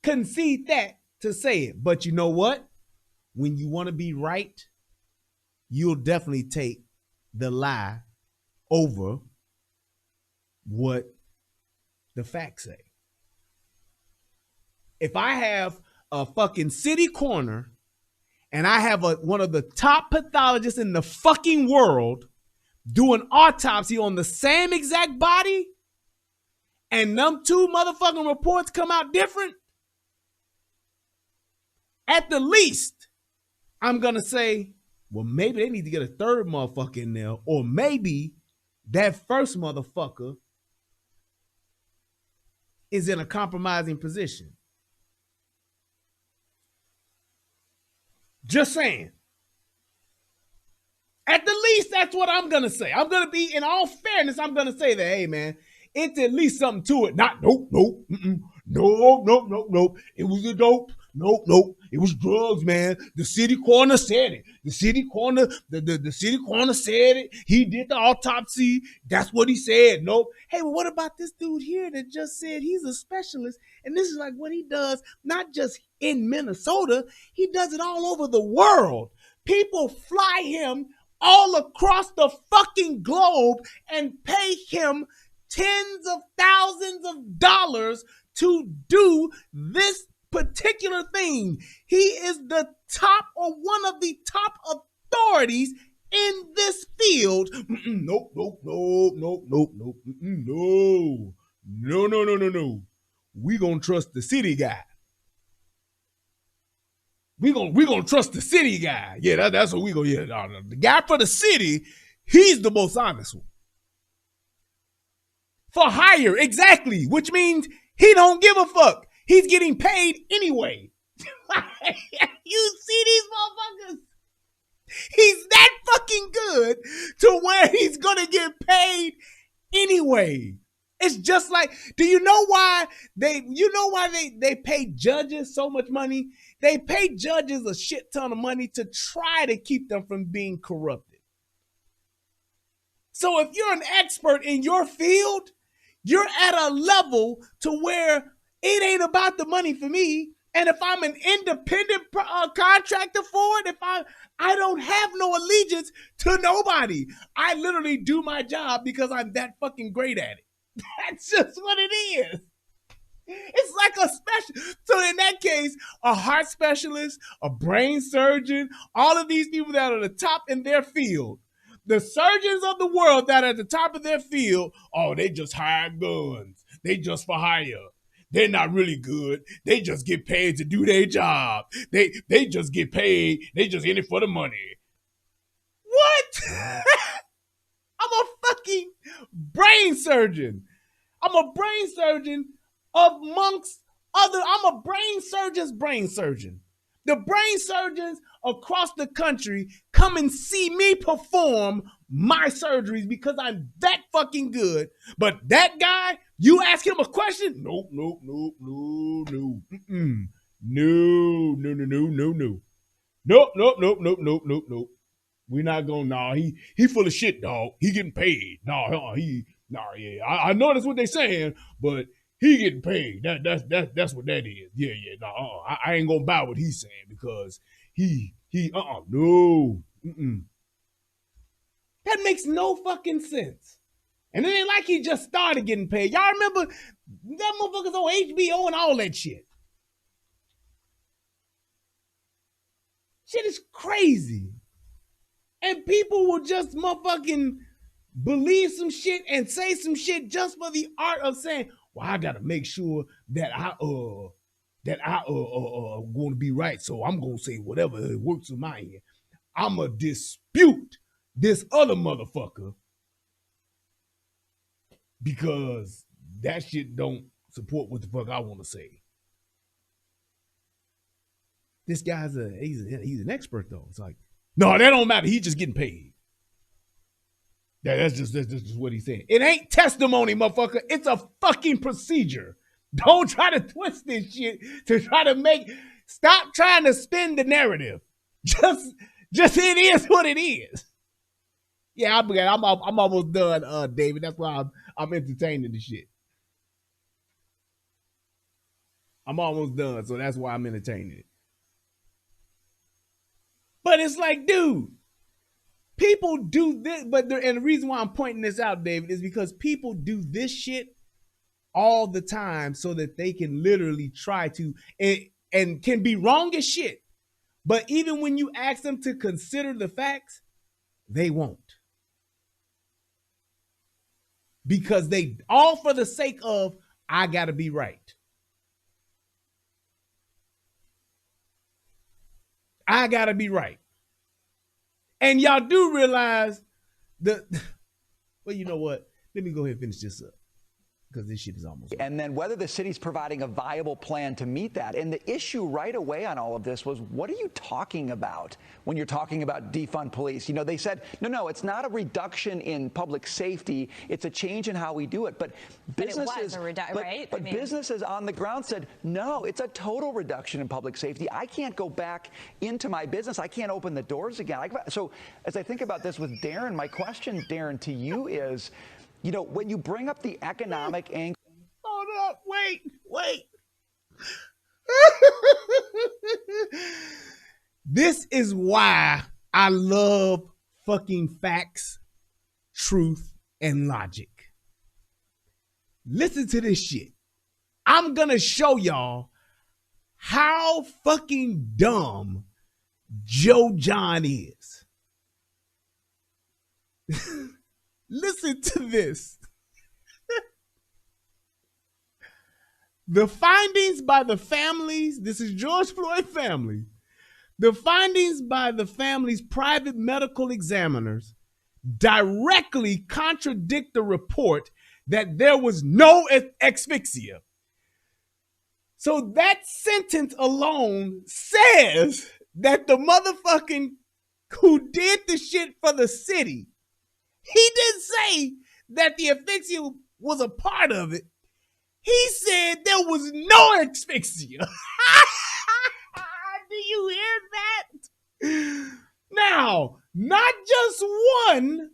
[SPEAKER 5] concede that to say it. But you know what? When you want to be right, you'll definitely take the lie over what the facts say. If I have a fucking city coroner and I have one of the top pathologists in the fucking world doing autopsy on the same exact body, and them two motherfucking reports come out different, at the least, I'm going to say, well, maybe they need to get a third motherfucker in there, or maybe that first motherfucker is in a compromising position. Just saying. At the least, that's what I'm going to say. I'm going to be, in all fairness, I'm going to say that, hey, man, it's at least something to it. Not, nope. It was a dope. Nope. It was drugs, man. The city coroner said it. The city coroner said it. He did the autopsy. That's what he said. Nope. Hey, well, what about this dude here that just said he's a specialist? And this is like what he does, not just in Minnesota. He does it all over the world. People fly him all across the fucking globe and pay him tens of thousands of dollars to do this particular thing. He is the top, or one of the top authorities in this field. Nope. No. We gonna trust the city guy. We gonna trust the city guy. Yeah, that's what we gonna. Yeah, the guy for the city, he's the most honest one. For hire, exactly, which means he don't give a fuck. He's getting paid anyway. You see these motherfuckers? He's that fucking good to where he's gonna get paid anyway. It's just like, do you know why they pay judges so much money? They pay judges a shit ton of money to try to keep them from being corrupted. So if you're an expert in your field, you're at a level to where it ain't about the money for me. And if I'm an independent contractor for it, if I don't have no allegiance to nobody. I literally do my job because I'm that fucking great at it. That's just what it is. It's like a special. So in that case, a heart specialist, a brain surgeon, all of these people that are the top in their field, the surgeons of the world that are at the top of their field, oh, they just hire guns. They just for hire. They're not really good. They just get paid to do their job. They just get paid. They just in it for the money. What? I'm a fucking brain surgeon. I'm a brain surgeon amongst other. I'm a brain surgeon's brain surgeon. The brain surgeons across the country come and see me perform my surgeries because I'm that fucking good. But that guy, you ask him a question? Nope. No. Nope. We're not going, nah, he full of shit, dog. He getting paid. Yeah. I know that's what they saying, but he getting paid. That's what that is. Yeah. No, I ain't gonna buy what he's saying because no. That makes no fucking sense. And it ain't like he just started getting paid. Y'all remember that motherfuckers on HBO and all that shit. Shit is crazy. And people will just motherfucking believe some shit and say some shit just for the art of saying, well, I gotta make sure that I going to be right. So I'm gonna say whatever works in my end. I'ma dispute this other motherfucker because that shit don't support what the fuck I want to say. This guy's he's an expert though. It's like, no, that don't matter. He's just getting paid. That's just what he's saying. It ain't testimony, motherfucker. It's a fucking procedure. Don't try to twist this shit to try to stop trying to spin the narrative. Just it is what it is. Yeah, I'm almost done, David. That's why I'm entertaining the shit. I'm almost done, so that's why I'm entertaining it. But it's like, dude, people do this, and the reason why I'm pointing this out, David, is because people do this shit all the time so that they can literally try to, and can be wrong as shit. But even when you ask them to consider the facts, they won't. Because they, all for the sake of, I gotta be right. I gotta be right. And y'all do realize that, well, you know what? Let me go ahead and finish this up, because this shit is almost over.
[SPEAKER 24] And then whether the city's providing a viable plan to meet that. And the issue right away on all of this was, what are you talking about when you're talking about defund police? You know, they said, no, it's not a reduction in public safety. It's a change in how we do it. But businesses,
[SPEAKER 22] it was a right?
[SPEAKER 24] But businesses on the ground said, no, it's a total reduction in public safety. I can't go back into my business. I can't open the doors again. So as I think about this with Darren, my question, Darren, to you is, you know, when you bring up the economic angle.
[SPEAKER 5] Hold up, wait. This is why I love fucking facts, truth, and logic. Listen to this shit. I'm gonna show y'all how fucking dumb Joe John is. Listen to this. The findings by the families, this is George Floyd family. The findings by the family's private medical examiners directly contradict the report that there was no asphyxia. So that sentence alone says that the motherfucking who did the shit for the city, he didn't say that the asphyxia was a part of it. He said there was no asphyxia. Do you hear that? Now, not just one,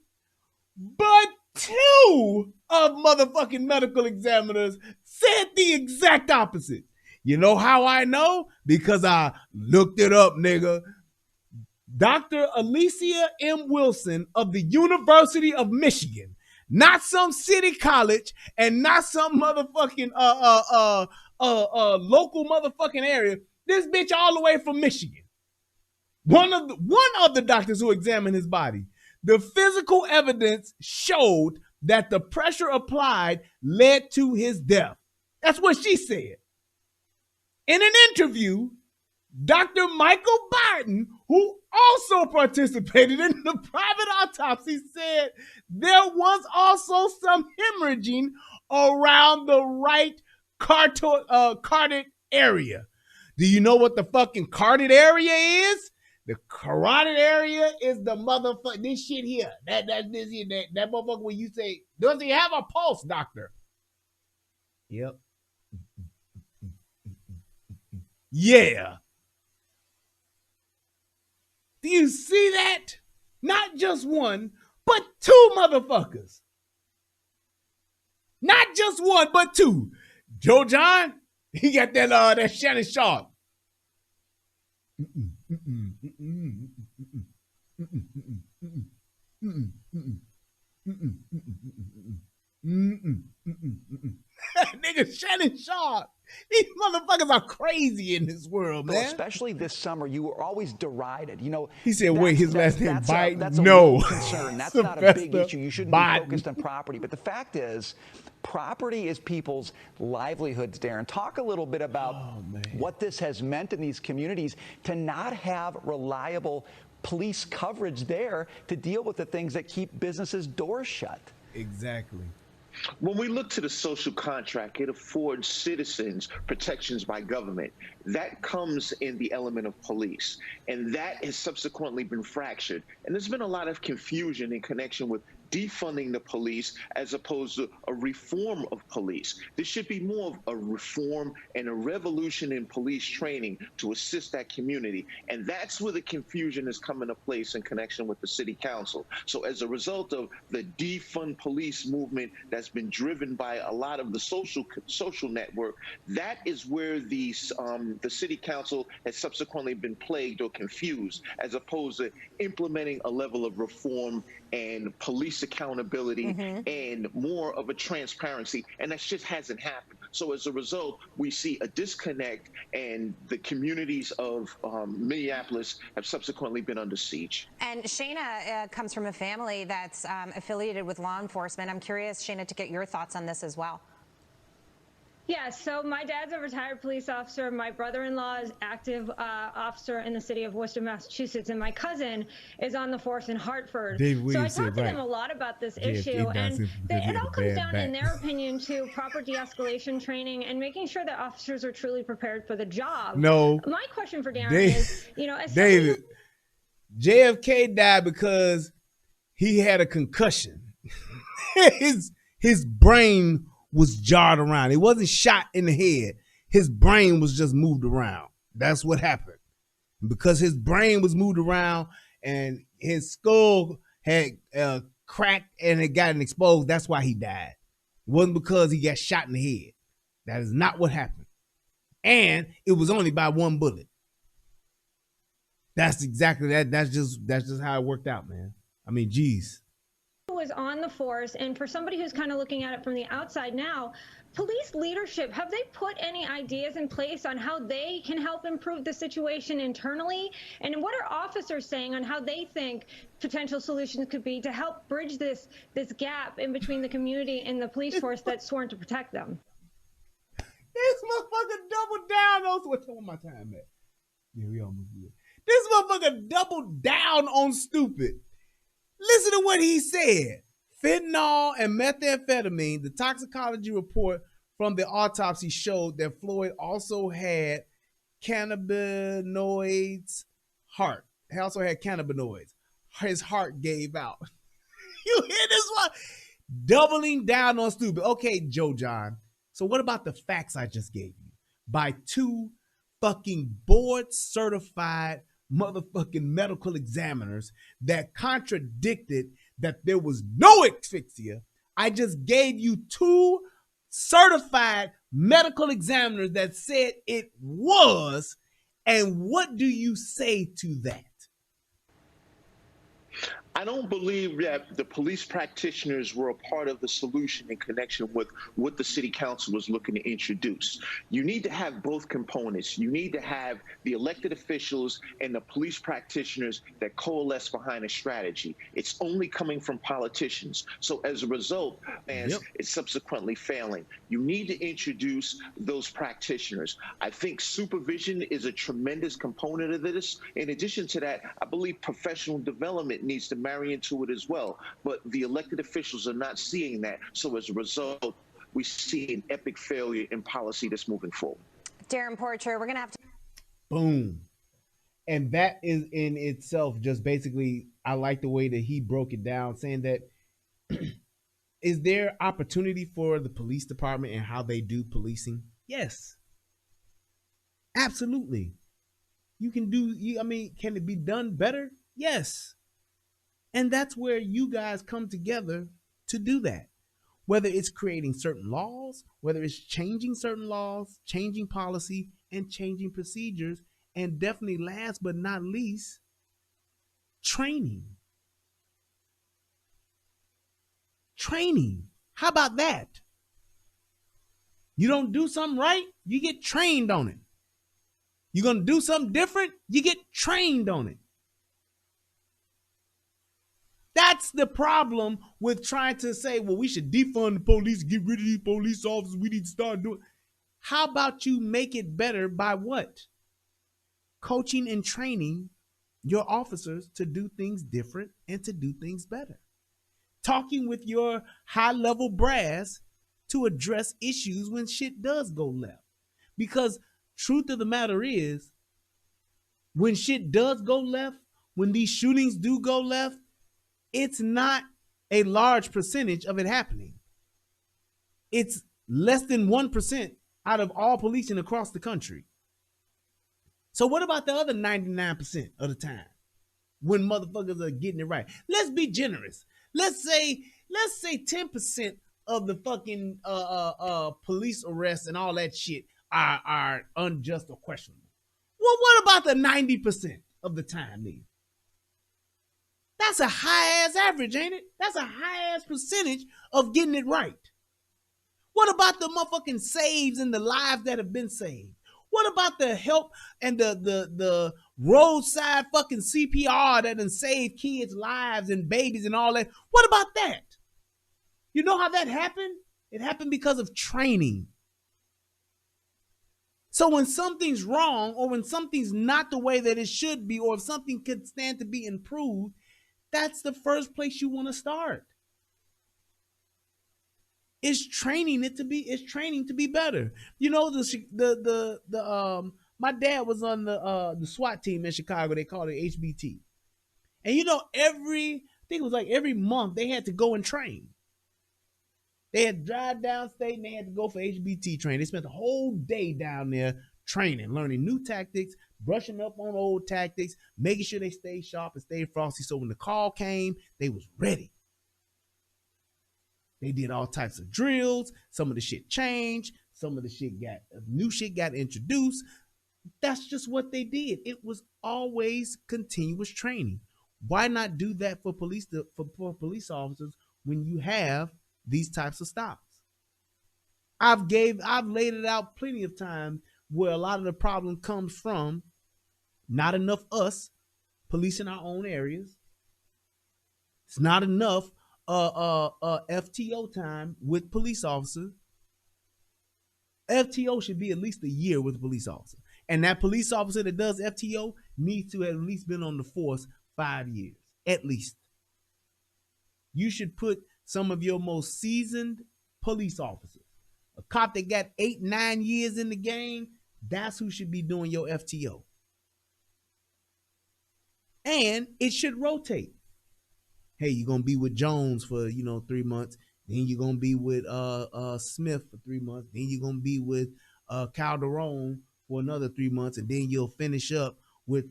[SPEAKER 5] but two of motherfucking medical examiners said the exact opposite. You know how I know? Because I looked it up, nigga. Dr. Alicia M. Wilson of the University of Michigan, not some city college and not some motherfucking local motherfucking area. This bitch all the way from Michigan. One of the doctors who examined his body, the physical evidence showed that the pressure applied led to his death. That's what she said. In an interview, Dr. Michael Barton, who also participated in the private autopsy, said there was also some hemorrhaging around the right carotid area. Do you know what the fucking carotid area is? The carotid area is the motherfucker, this shit here. That motherfucker when you say, does he have a pulse, doctor? Yep. Yeah. Do you see that? Not just one, but two motherfuckers. Not just one, but two. Joe John, he got that Shannon Sharp. Nigga, Shannon Sharp. These motherfuckers are crazy in this world, man.
[SPEAKER 24] Especially this summer, you were always derided. You know,
[SPEAKER 5] he said, "Wait, his last name Biden."
[SPEAKER 24] That's a
[SPEAKER 5] no
[SPEAKER 24] concern. That's not a big issue. You shouldn't be focused on property. But the fact is, property is people's livelihoods. Darren, talk a little bit about what this has meant in these communities to not have reliable police coverage there to deal with the things that keep businesses' doors shut.
[SPEAKER 5] Exactly.
[SPEAKER 23] When we look to the social contract, it affords citizens protections by government. That comes in the element of police, and that has subsequently been fractured. And there's been a lot of confusion in connection with defunding the police as opposed to a reform of police. There should be more of a reform and a revolution in police training to assist that community. And that's where the confusion is coming to place in connection with the city council. So as a result of the defund police movement that's been driven by a lot of the social network, that is where the city council has subsequently been plagued or confused, as opposed to implementing a level of reform and police accountability and more of a transparency, and that just hasn't happened. So as a result, we see a disconnect, and the communities of Minneapolis have subsequently been under siege.
[SPEAKER 22] And Shayna comes from a family that's affiliated with law enforcement. I'm curious, Shayna, to get your thoughts on this as well.
[SPEAKER 2] Yeah, so my dad's a retired police officer. My brother-in-law is active officer in the city of Worcester, Massachusetts, and my cousin is on the force in Hartford. So I talked to them a lot about this issue, and it all comes down, in their opinion, to proper de-escalation training and making sure that officers are truly prepared for the job.
[SPEAKER 5] No.
[SPEAKER 2] My question for Darren is, you know, as
[SPEAKER 5] David, JFK died because he had a concussion. his brain was jarred around. He wasn't shot in the head. His brain was just moved around. That's what happened. Because his brain was moved around and his skull had cracked and it got exposed, that's why he died. It wasn't because he got shot in the head. That is not what happened. And it was only by one bullet. That's exactly that. That's just how it worked out, man. I mean, geez.
[SPEAKER 2] was on the force, and for somebody who's kind of looking at it from the outside now, police leadership, have they put any ideas in place on how they can help improve the situation internally? And what are officers saying on how they think potential solutions could be to help bridge this gap in between the community and the police force that's sworn to protect them?
[SPEAKER 5] This motherfucker doubled down on what's on my time at? Yeah, we almost did. This motherfucker doubled down on stupid. Listen to what he said. Fentanyl and methamphetamine, the toxicology report from the autopsy showed that Floyd also had cannabinoids heart. He also had cannabinoids. His heart gave out. You hear this one? Doubling down on stupid. Okay, Joe John. So what about the facts I just gave you? By two fucking board certified motherfucking medical examiners that contradicted that there was no asphyxia. I just gave you two certified medical examiners that said it was. And what do you say to that?
[SPEAKER 23] I don't believe that the police practitioners were a part of the solution in connection with what the city council was looking to introduce. You need to have both components. You need to have the elected officials and the police practitioners that coalesce behind a strategy. It's only coming from politicians. So as a result, it's subsequently failing. You need to introduce those practitioners. I think supervision is a tremendous component of this. In addition to that, I believe professional development needs to marry into it as well. But the elected officials are not seeing that. So as a result, we see an epic failure in policy that's moving forward.
[SPEAKER 22] Darren Porcher, we're going to have to.
[SPEAKER 5] Boom. And that is in itself just basically, I like the way that he broke it down, saying that is there opportunity for the police department and how they do policing? Yes. Absolutely. You can do, can it be done better? Yes. And that's where you guys come together to do that. whether it's creating certain laws, whether it's changing certain laws, changing policy, and changing procedures, and definitely last but not least, training. Training. How about that? You don't do something right, you get trained on it. You're going to do something different, you get trained on it. That's the problem with trying to say, well, we should defund the police, get rid of these police officers, we need to start doing. How about you make it better by what? Coaching and training your officers to do things different and to do things better. Talking with your high-level brass to address issues when shit does go left. Because truth of the matter is, when shit does go left, when these shootings do go left, it's not a large percentage of it happening. It's less than 1% out of all policing across the country. So what about the other 99% of the time when motherfuckers are getting it right? Let's be generous. Let's say 10% of the fucking police arrests and all that shit are unjust or questionable. Well, what about the 90% of the time then? That's a high-ass average, ain't it? That's a high-ass percentage of getting it right. What about the motherfucking saves and the lives that have been saved? What about the help and the roadside fucking CPR that done saved kids' lives and babies and all that? What about that? You know how that happened? It happened because of training. So when something's wrong or when something's not the way that it should be, or if something could stand to be improved, that's the first place you want to start. It's training to be better. You know, my dad was on the SWAT team in Chicago. They called it HBT. And you know, I think it was like every month they had to go and train. They had to drive downstate and they had to go for HBT training. They spent the whole day down there training, learning new tactics, brushing up on old tactics, making sure they stayed sharp and stayed frosty. So when the call came, they was ready. They did all types of drills. Some of the shit changed. Some of the new shit got introduced. That's just what they did. It was always continuous training. Why not do that for police officers when you have these types of stops? I've laid it out plenty of times where a lot of the problem comes from not enough us policing our own areas. It's not enough FTO time with police officers. FTO should be at least a year with a police officer. And that police officer that does FTO needs to have at least been on the force 5 years, at least. You should put some of your most seasoned police officers, a cop that got 8-9 years in the game, that's who should be doing your FTO. And it should rotate. Hey, you're gonna be with Jones for 3 months, then you're gonna be with Smith for 3 months, then you're gonna be with Calderon for another 3 months, and then you'll finish up with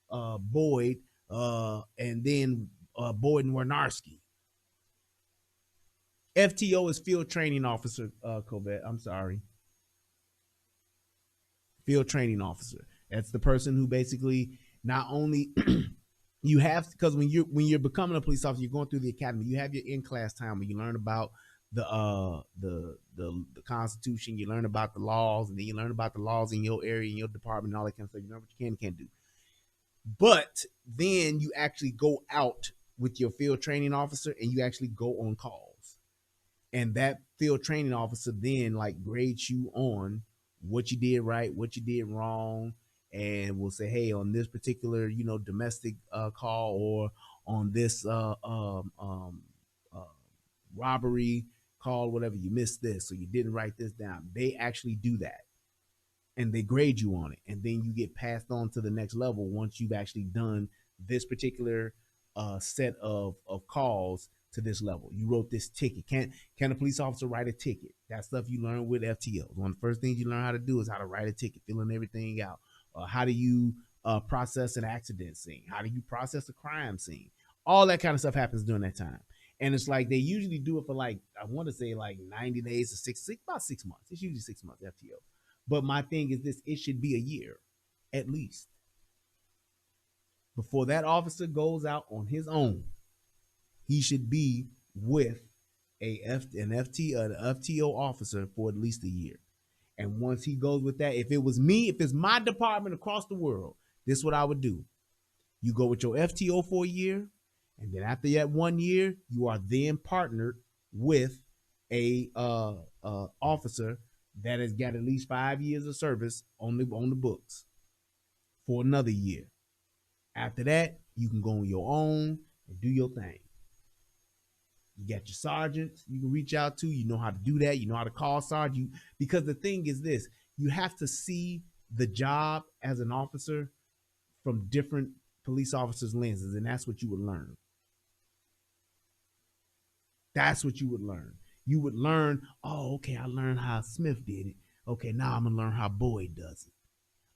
[SPEAKER 5] Boyd, and then Boyd and Warnarski. FTO is field training officer, Covet. I'm sorry. Field training officer. That's the person who basically not only you have, because when you're becoming a police officer, you're going through the academy. You have your in-class time where you learn about the Constitution, you learn about the laws, and then you learn about the laws in your area, in your department, and all that kind of stuff. You learn what you can and can't do. But then you actually go out with your field training officer and you actually go on calls. And that field training officer then grades you on what you did right, what you did wrong, and will say, hey, on this particular, domestic call, or on this robbery call, whatever, you missed this, or you didn't write this down. They actually do that. And they grade you on it. And then you get passed on to the next level once you've actually done this particular set of calls to this level. You wrote this ticket. Can a police officer write a ticket? That stuff you learn with FTOs. One of the first things you learn how to do is how to write a ticket, filling everything out. How do you process an accident scene? How do you process a crime scene? All that kind of stuff happens during that time. And it's like they usually do it for like, I want to say like 90 days to about 6 months. It's usually 6 months FTO. But my thing is this, it should be a year at least before that officer goes out on his own. He should be with an FTO officer for at least a year. And once he goes with that, if it was me, if it's my department across the world, this is what I would do. You go with your FTO for a year, and then after that 1 year, you are then partnered with a officer that has got at least 5 years of service on the books for another year. After that, you can go on your own and do your thing. You got your sergeants you can reach out to. You know how to do that. You know how to call sergeant. Because the thing is this, you have to see the job as an officer from different police officers' lenses, and that's what you would learn. That's what you would learn. You would learn, oh, okay, I learned how Smith did it. Okay, now I'm going to learn how Boyd does it.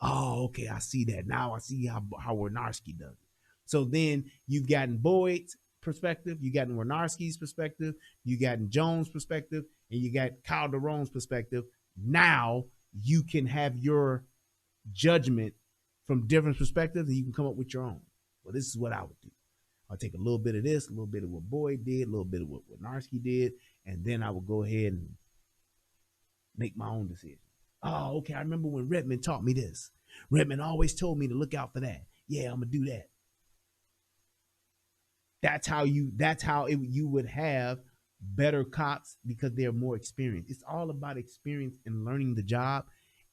[SPEAKER 5] Oh, okay, I see that. Now I see how Warnarski does it. So then you've gotten Boyd's perspective, you got Warnarski's perspective, you got Jones' perspective, and you got Calderon's perspective. Now you can have your judgment from different perspectives, and you can come up with your own. Well, this is what I would do. I'll take a little bit of this, a little bit of what Boyd did, a little bit of what Warnarski did, and then I will go ahead and make my own decision. Oh, okay, I remember when Redmond taught me this. Redmond always told me to look out for that. Yeah, I'm gonna do that. That's how you would have better cops because they're more experienced. It's all about experience and learning the job,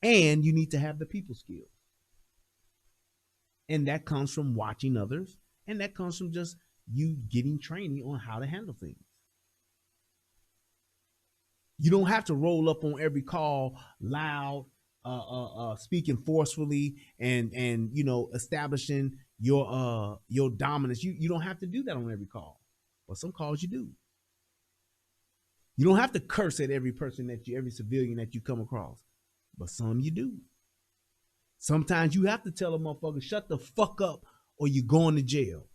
[SPEAKER 5] and you need to have the people skills. And that comes from watching others, and that comes from just you getting training on how to handle things. You don't have to roll up on every call loud, speaking forcefully, and establishing your dominance. You don't have to do that on every call, but some calls you do. You don't have to curse at every civilian that you come across, but some you do. Sometimes you have to tell a motherfucker, shut the fuck up or you're going to jail.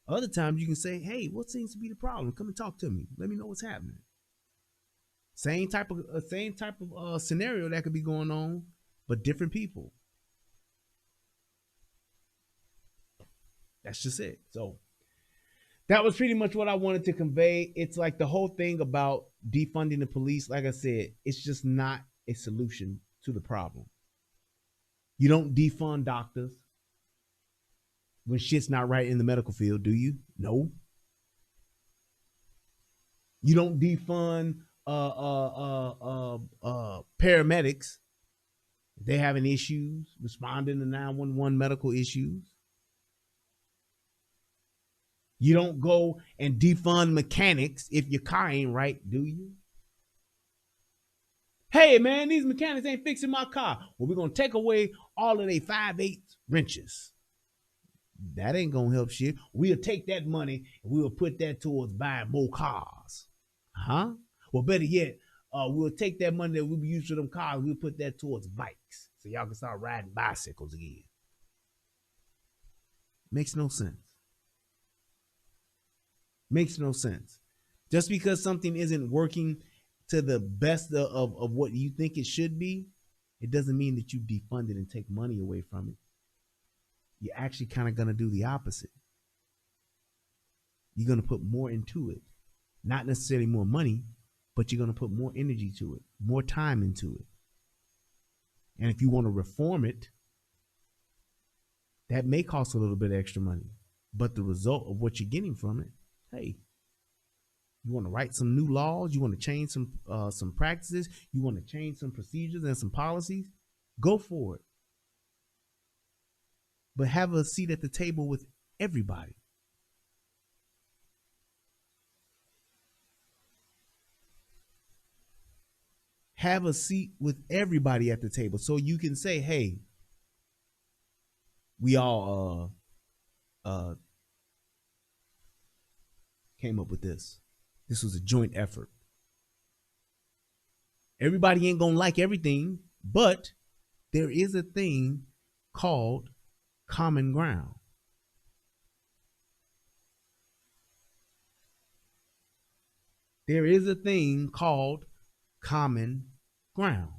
[SPEAKER 5] Other times you can say, hey, what seems to be the problem? Come and talk to me. Let me know what's happening. Same type of scenario that could be going on, but different people. That's just it. So that was pretty much what I wanted to convey. It's like the whole thing about defunding the police. Like I said, it's just not a solution to the problem. You don't defund doctors when shit's not right in the medical field, do you? No. You don't defund paramedics. They having issues responding to 911 medical issues. You don't go and defund mechanics if your car ain't right, do you? Hey, man, these mechanics ain't fixing my car. Well, we're going to take away all of their 5/8 wrenches. That ain't going to help shit. We'll take that money and we'll put that towards buying more cars. Huh? Well, better yet, we'll take that money that we'll be using for them cars, we'll put that towards bikes so y'all can start riding bicycles again. Makes no sense. Makes no sense. Just because something isn't working to the best of what you think it should be, it doesn't mean that you defund it and take money away from it. You're actually kind of going to do the opposite. You're going to put more into it. Not necessarily more money, but you're going to put more energy to it, more time into it. And if you want to reform it, that may cost a little bit extra money. But the result of what you're getting from it, hey, you want to write some new laws, you want to change some practices, you want to change some procedures and some policies, go for it. But have a seat at the table with everybody. Have a seat with everybody at the table so you can say, hey, we all came up with this. This was a joint effort. Everybody ain't gonna like everything, but there is a thing called common ground. There is a thing called common ground.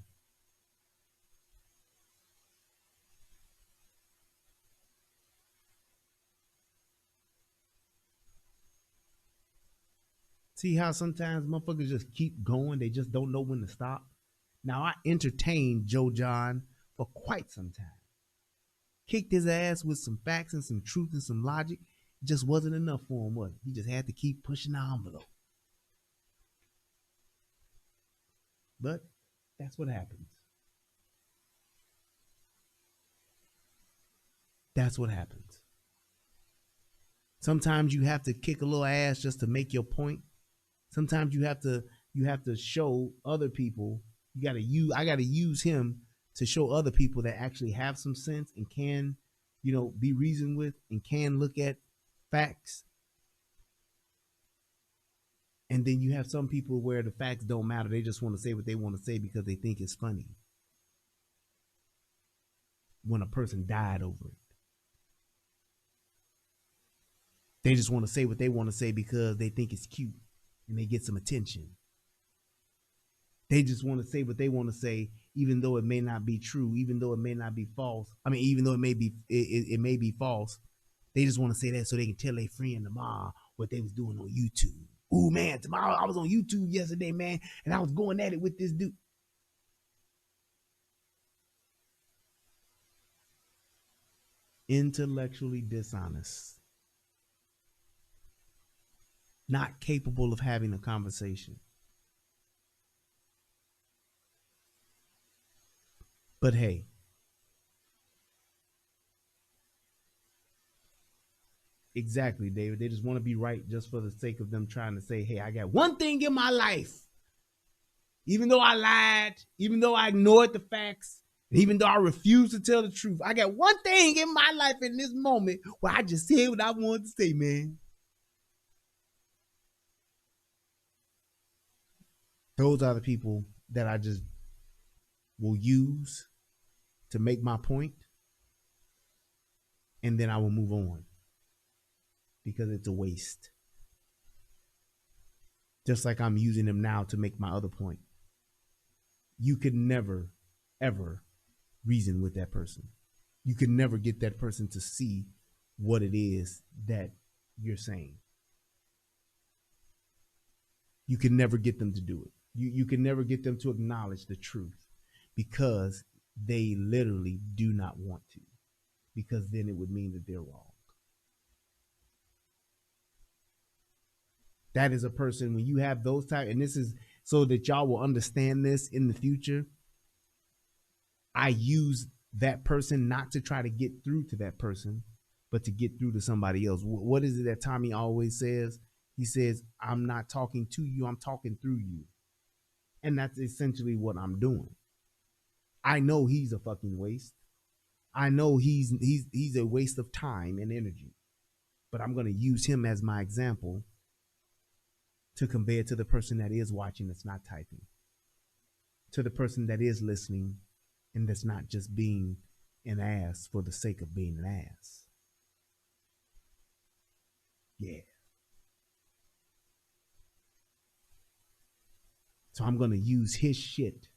[SPEAKER 5] See how sometimes motherfuckers just keep going. They just don't know when to stop. Now, I entertained Joe John for quite some time. Kicked his ass with some facts and some truth and some logic. It just wasn't enough for him, was it? He just had to keep pushing the envelope. But that's what happens. That's what happens. Sometimes you have to kick a little ass just to make your point. Sometimes you have to show other people. I gotta use him to show other people that actually have some sense and can, be reasoned with and can look at facts. And then you have some people where the facts don't matter. They just want to say what they want to say because they think it's funny. When a person died over it. They just want to say what they want to say because they think it's cute and they get some attention. They just want to say what they want to say, even though it may not be true, even though it may not be false. I mean, even though it may be false. They just want to say that so they can tell their friend tomorrow what they was doing on YouTube. Ooh, man, tomorrow I was on YouTube yesterday, man, and I was going at it with this dude. Intellectually dishonest. Not capable of having a conversation. But hey, exactly, David. They just want to be right just for the sake of them trying to say, hey, I got one thing in my life. Even though I lied, even though I ignored the facts, even though I refused to tell the truth, I got one thing in my life in this moment where I just said what I wanted to say, man. Those are the people that I just will use to make my point, and then I will move on because it's a waste. Just like I'm using them now to make my other point. You could never, ever reason with that person. You could never get that person to see what it is that you're saying. You can never get them to do it. You can never get them to acknowledge the truth because they literally do not want to, because then it would mean that they're wrong. That is a person, when you have those type, and this is so that y'all will understand this in the future. I use that person not to try to get through to that person, but to get through to somebody else. What is it that Tommy always says? He says, I'm not talking to you, I'm talking through you. And that's essentially what I'm doing. I know he's a fucking waste. I know he's a waste of time and energy. But I'm going to use him as my example to convey it to the person that is watching that's not typing. To the person that is listening and that's not just being an ass for the sake of being an ass. Yeah. So I'm going to use his shit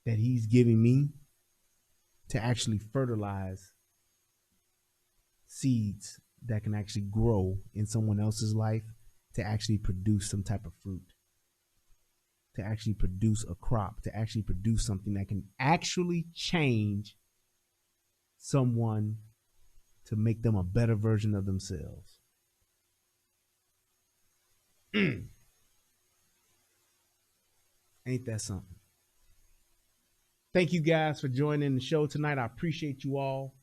[SPEAKER 5] that he's giving me to actually fertilize seeds that can actually grow in someone else's life to actually produce some type of fruit, to actually produce a crop, to actually produce something that can actually change someone to make them a better version of themselves. Ain't that something? Thank you guys for joining the show tonight. I appreciate you all.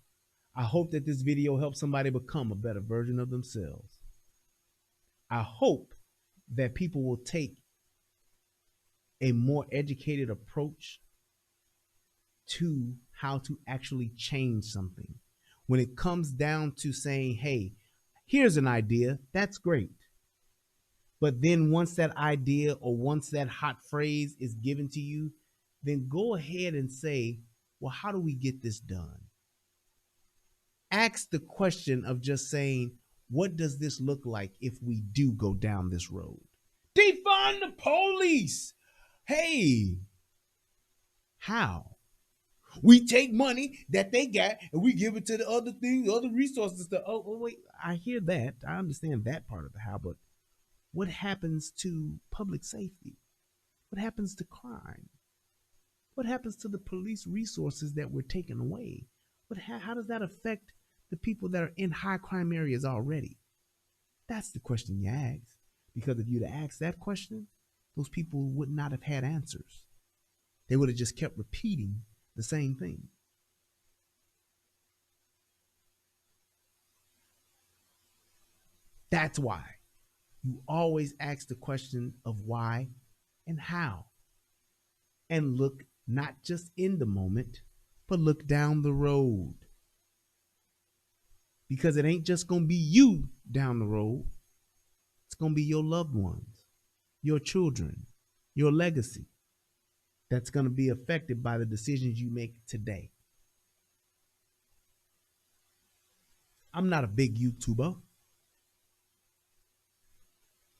[SPEAKER 5] I hope that this video helps somebody become a better version of themselves. I hope that people will take a more educated approach to how to actually change something. When it comes down to saying, hey, here's an idea, that's great. But then once that idea or once that hot phrase is given to you, then go ahead and say, well, how do we get this done? Ask the question of just saying, what does this look like if we do go down this road? defund the police. Hey, how? We take money that they got and we give it to the other things, other resources. Wait, I hear that. I understand that part of the how, but what happens to public safety? What happens to crime? What happens to the police resources that were taken away? How does that affect the people that are in high crime areas already? That's the question you ask. Because if you'd asked that question, those people would not have had answers. They would have just kept repeating the same thing. That's why you always ask the question of why and how. And look not just in the moment, but look down the road. Because it ain't just going to be you down the road. It's going to be your loved ones, your children, your legacy that's going to be affected by the decisions you make today. I'm not a big YouTuber.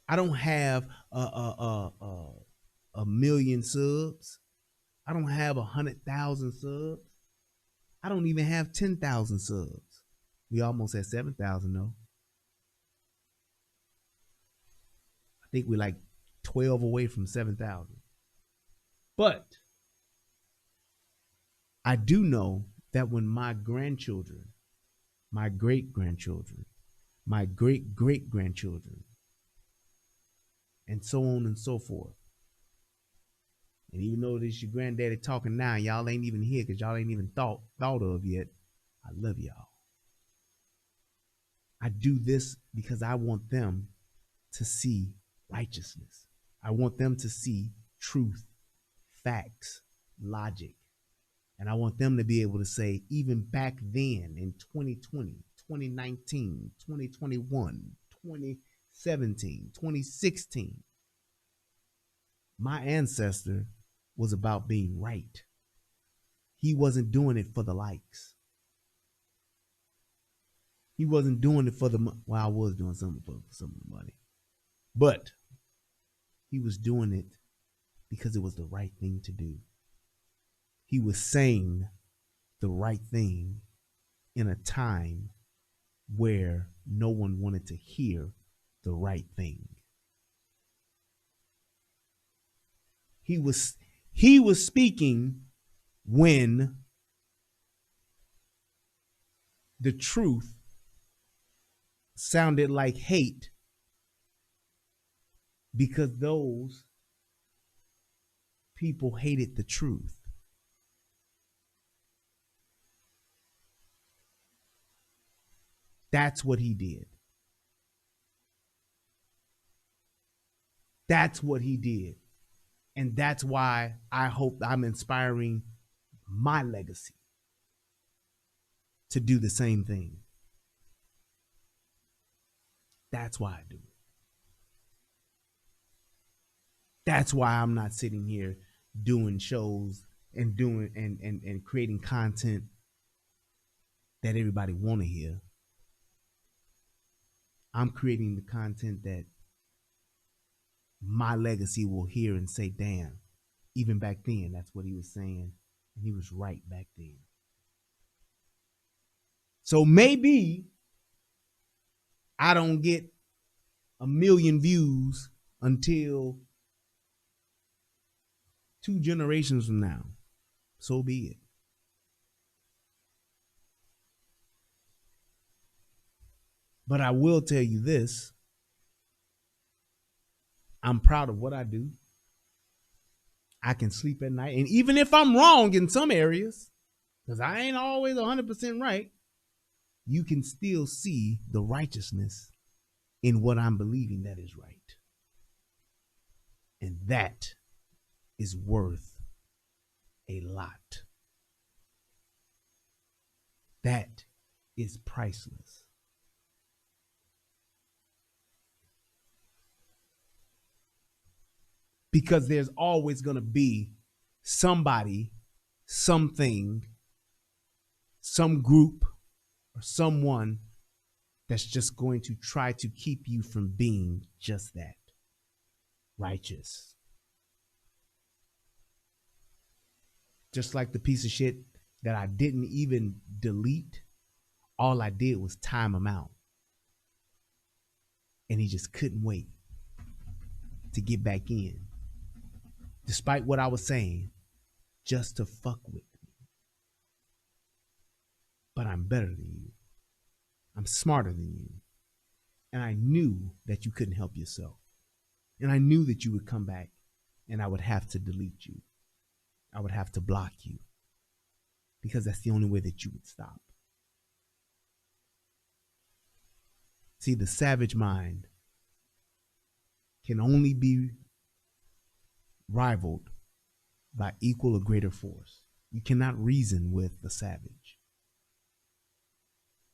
[SPEAKER 5] I don't have a million subs. I don't have 100,000 subs. I don't even have 10,000 subs. We almost had 7,000 though. I think we're like 12 away from 7,000. But I do know that when my grandchildren, my great-grandchildren, my great-great-grandchildren, and so on and so forth. And even though this is your granddaddy talking now, y'all ain't even here because y'all ain't even thought of yet. I love y'all. I do this because I want them to see righteousness. I want them to see truth, facts, logic. And I want them to be able to say, even back then in 2020, 2019, 2021, 2017, 2016, my ancestor was about being right. He wasn't doing it for the likes. He wasn't doing it for the money. Well, I was doing something for some of the money. But he was doing it because it was the right thing to do. He was saying the right thing in a time where no one wanted to hear the right thing. He was speaking when the truth sounded like hate, because those people hated the truth. That's what he did. That's what he did. And that's why I hope I'm inspiring my legacy to do the same thing. That's why I do it. That's why I'm not sitting here doing shows and doing and creating content that everybody want to hear. I'm creating the content that my legacy will hear and say, damn, even back then, that's what he was saying. And he was right back then. So maybe I don't get 1 million views until 2 generations from now. So be it. But I will tell you this. I'm proud of what I do. I can sleep at night. And even if I'm wrong in some areas, because I ain't always 100% right, you can still see the righteousness in what I'm believing that is right. And that is worth a lot. That is priceless. Because there's always going to be somebody, something, some group, or someone that's just going to try to keep you from being just that. righteous. Just like the piece of shit that I didn't even delete, all I did was time him out. And he just couldn't wait to get back in, despite what I was saying, just to fuck with me. But I'm better than you. I'm smarter than you. And I knew that you couldn't help yourself. And I knew that you would come back and I would have to delete you. I would have to block you. Because that's the only way that you would stop. See, the savage mind can only be rivaled by equal or greater force. You cannot reason with the savage.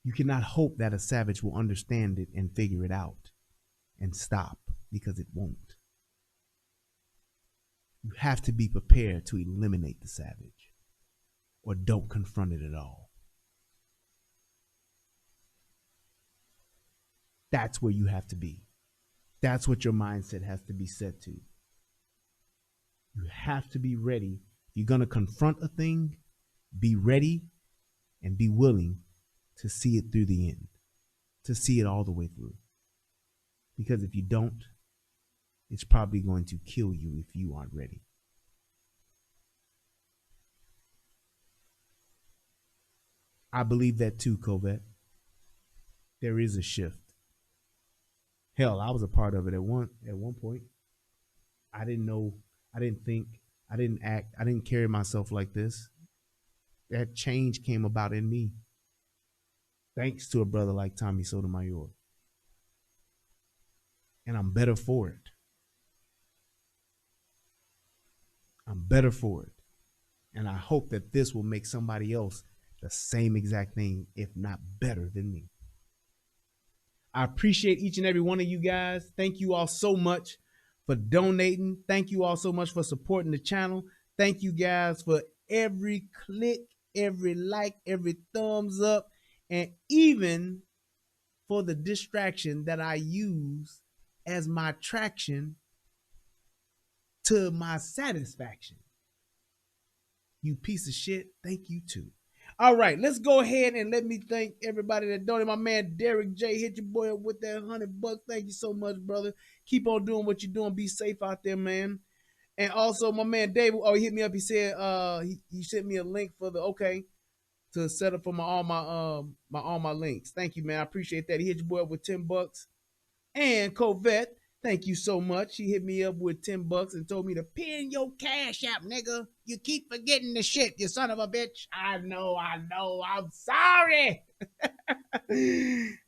[SPEAKER 5] You cannot hope that a savage will understand it and figure it out and stop, because it won't. You have to be prepared to eliminate the savage, or don't confront it at all. That's where you have to be. That's what your mindset has to be set to. You have to be ready. If you're going to confront a thing, be ready and be willing to see it through the end, to see it all the way through. Because if you don't, it's probably going to kill you if you aren't ready. I believe that too, Covette. There is a shift. Hell, I was a part of it at one point. I didn't know, I didn't think, I didn't act, I didn't carry myself like this. That change came about in me, thanks to a brother like Tommy Sotomayor. And I'm better for it. I'm better for it. And I hope that this will make somebody else the same exact thing, if not better than me. I appreciate each and every one of you guys. Thank you all so much for donating. Thank you all so much for supporting the channel. Thank you guys for every click, every like, every thumbs up, and even for the distraction that I use as my traction to my satisfaction. You piece of shit, thank you too. All right, let's go ahead and let me thank everybody that donated. My man Derek J, hit your boy up with that $100. Thank you so much, brother. Keep on doing what you're doing. Be safe out there, man. And also my man David, he hit me up. He said he sent me a link for to set up for all my links. Thank you, man. I appreciate that. He hit your boy up with $10. And Covette, thank you so much. He hit me up with $10 and told me to pin your cash app, nigga. You keep forgetting the shit, you son of a bitch. I know. I'm sorry.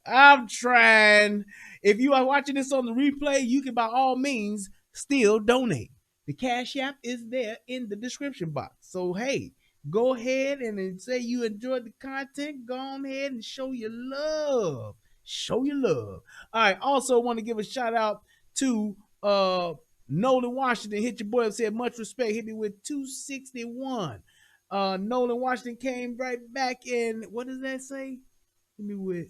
[SPEAKER 5] I'm trying. If you are watching this on the replay, you can by all means still donate. The cash app is there in the description box. So, hey, go ahead and say you enjoyed the content. Go on ahead and show your love. Show your love. All right. Also want to give a shout out to Nolan Washington. Hit your boy up, said much respect. Hit me with 261. Nolan Washington came right back and what does that say? Hit me with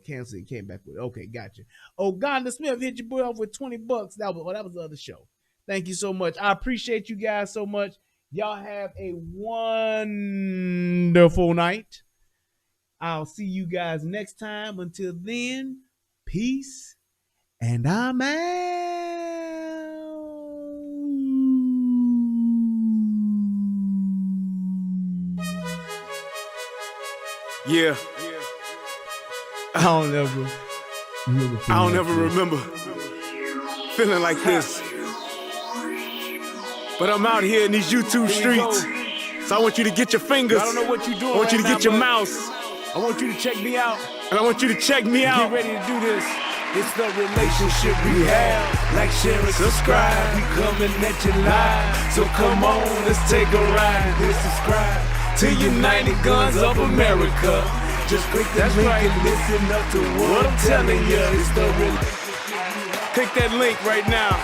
[SPEAKER 5] cancel it, came back with okay, gotcha. Uganda Smith hit your boy off with $20. That was the other show. Thank you so much. I appreciate you guys so much. Y'all have a wonderful night. I'll see you guys next time. Until then, peace. And I'm out.
[SPEAKER 1] Yeah. I don't ever remember feeling like this. But I'm out here in these YouTube streets. So I want you to get your fingers. I don't know what you're doing. I want you to get your mouse. I want you to check me out. And I want you to check me out. Get ready to do this. It's the relationship we have. Like, share, and subscribe. We coming at you live. So come on, let's take a ride. Hit subscribe to United Guns of America. Just click that link and listen up to what I'm telling you. It's the relationship. Click that link right now.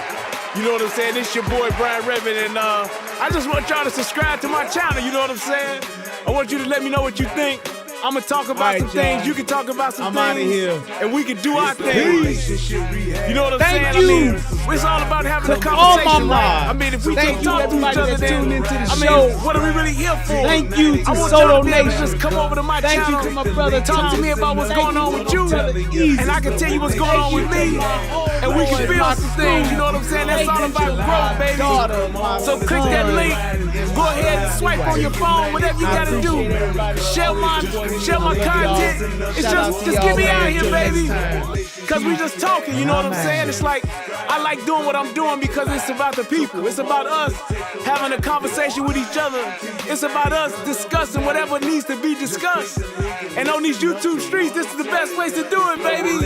[SPEAKER 1] You know what I'm saying? This your boy Brian Redmond, and I just want y'all to subscribe to my channel. You know what I'm saying? I want you to let me know what you think. I'm gonna talk about some things. You can talk about some things. I'm out of here, and we can do our thing. You know what I'm saying? Thank you. It's all about having a
[SPEAKER 5] To all
[SPEAKER 1] conversation,
[SPEAKER 5] my
[SPEAKER 1] right?
[SPEAKER 5] mob.
[SPEAKER 1] I mean, if we
[SPEAKER 5] Thank
[SPEAKER 1] can
[SPEAKER 5] you,
[SPEAKER 1] talk to
[SPEAKER 5] everybody
[SPEAKER 1] each other,
[SPEAKER 5] that's
[SPEAKER 1] then
[SPEAKER 5] tuned into the
[SPEAKER 1] I
[SPEAKER 5] show.
[SPEAKER 1] mean, what are we really here for?
[SPEAKER 5] Thank you to
[SPEAKER 1] I want
[SPEAKER 5] Soto
[SPEAKER 1] y'all to be able to
[SPEAKER 5] Nation.
[SPEAKER 1] just come over to my
[SPEAKER 5] Thank
[SPEAKER 1] channel.
[SPEAKER 5] you to my brother
[SPEAKER 1] Talk to me about what's
[SPEAKER 5] Thank
[SPEAKER 1] going on
[SPEAKER 5] you
[SPEAKER 1] with
[SPEAKER 5] to
[SPEAKER 1] you,
[SPEAKER 5] my brother Easy.
[SPEAKER 1] and I can tell you what's going on with me, and we can build some things. You know what I'm saying? That's all about growth, baby. So click that link. Go ahead and swipe on your phone, whatever you gotta do. Share my content. It's just get me out here, baby. Cause we just talking, you know what I'm saying? It's like I like doing what I'm doing because it's about the people. It's about us having a conversation with each other. It's about us discussing whatever needs to be discussed. And on these YouTube streets, this is the best place to do it, baby.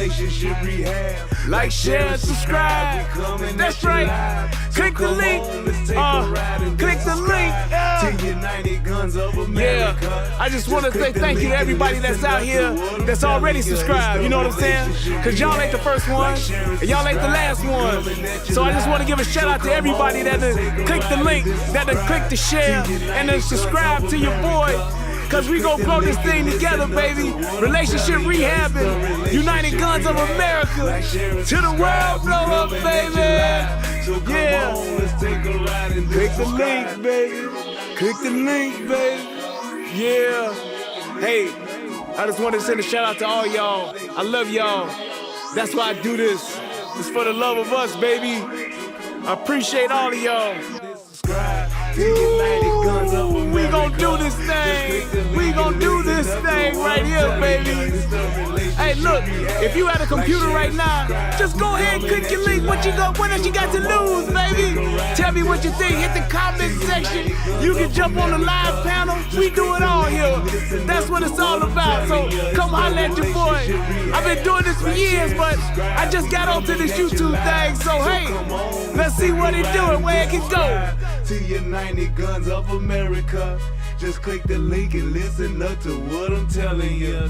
[SPEAKER 1] Like, share, and subscribe. That's right. Click the link. Click the link. Yeah. I just want to say thank you to everybody that's out here that's already subscribed. You know what I'm saying? Because y'all ain't the first one, and y'all ain't the last one. So I just want to give a shout out to everybody that done click the link, that done click the share, and then subscribe to your boy. Cause we gon' grow this thing together, baby. Relationship rehabbing, United Guns of America. To the world, blow up, baby. Yeah. Click the link, baby. Click the link, baby. Yeah. Hey, I just want to send a shout out to all y'all. I love y'all. That's why I do this. It's for the love of us, baby. I appreciate all of y'all. Ooh, we gon' do this thing. We gon' do this thing right here, baby. Hey, look, if you at a computer right now, just go ahead and click your link. What else you got to lose, baby? Tell me what you think. Hit the comment section. You can jump on the live panel. We do it all here. That's what it's all about. So come holler at your boy. I've been doing this for years, but I just got onto this YouTube thing. So hey, let's see what it do and where it can go.
[SPEAKER 3] To United Guns of America. Just click the link and listen up to what I'm telling you.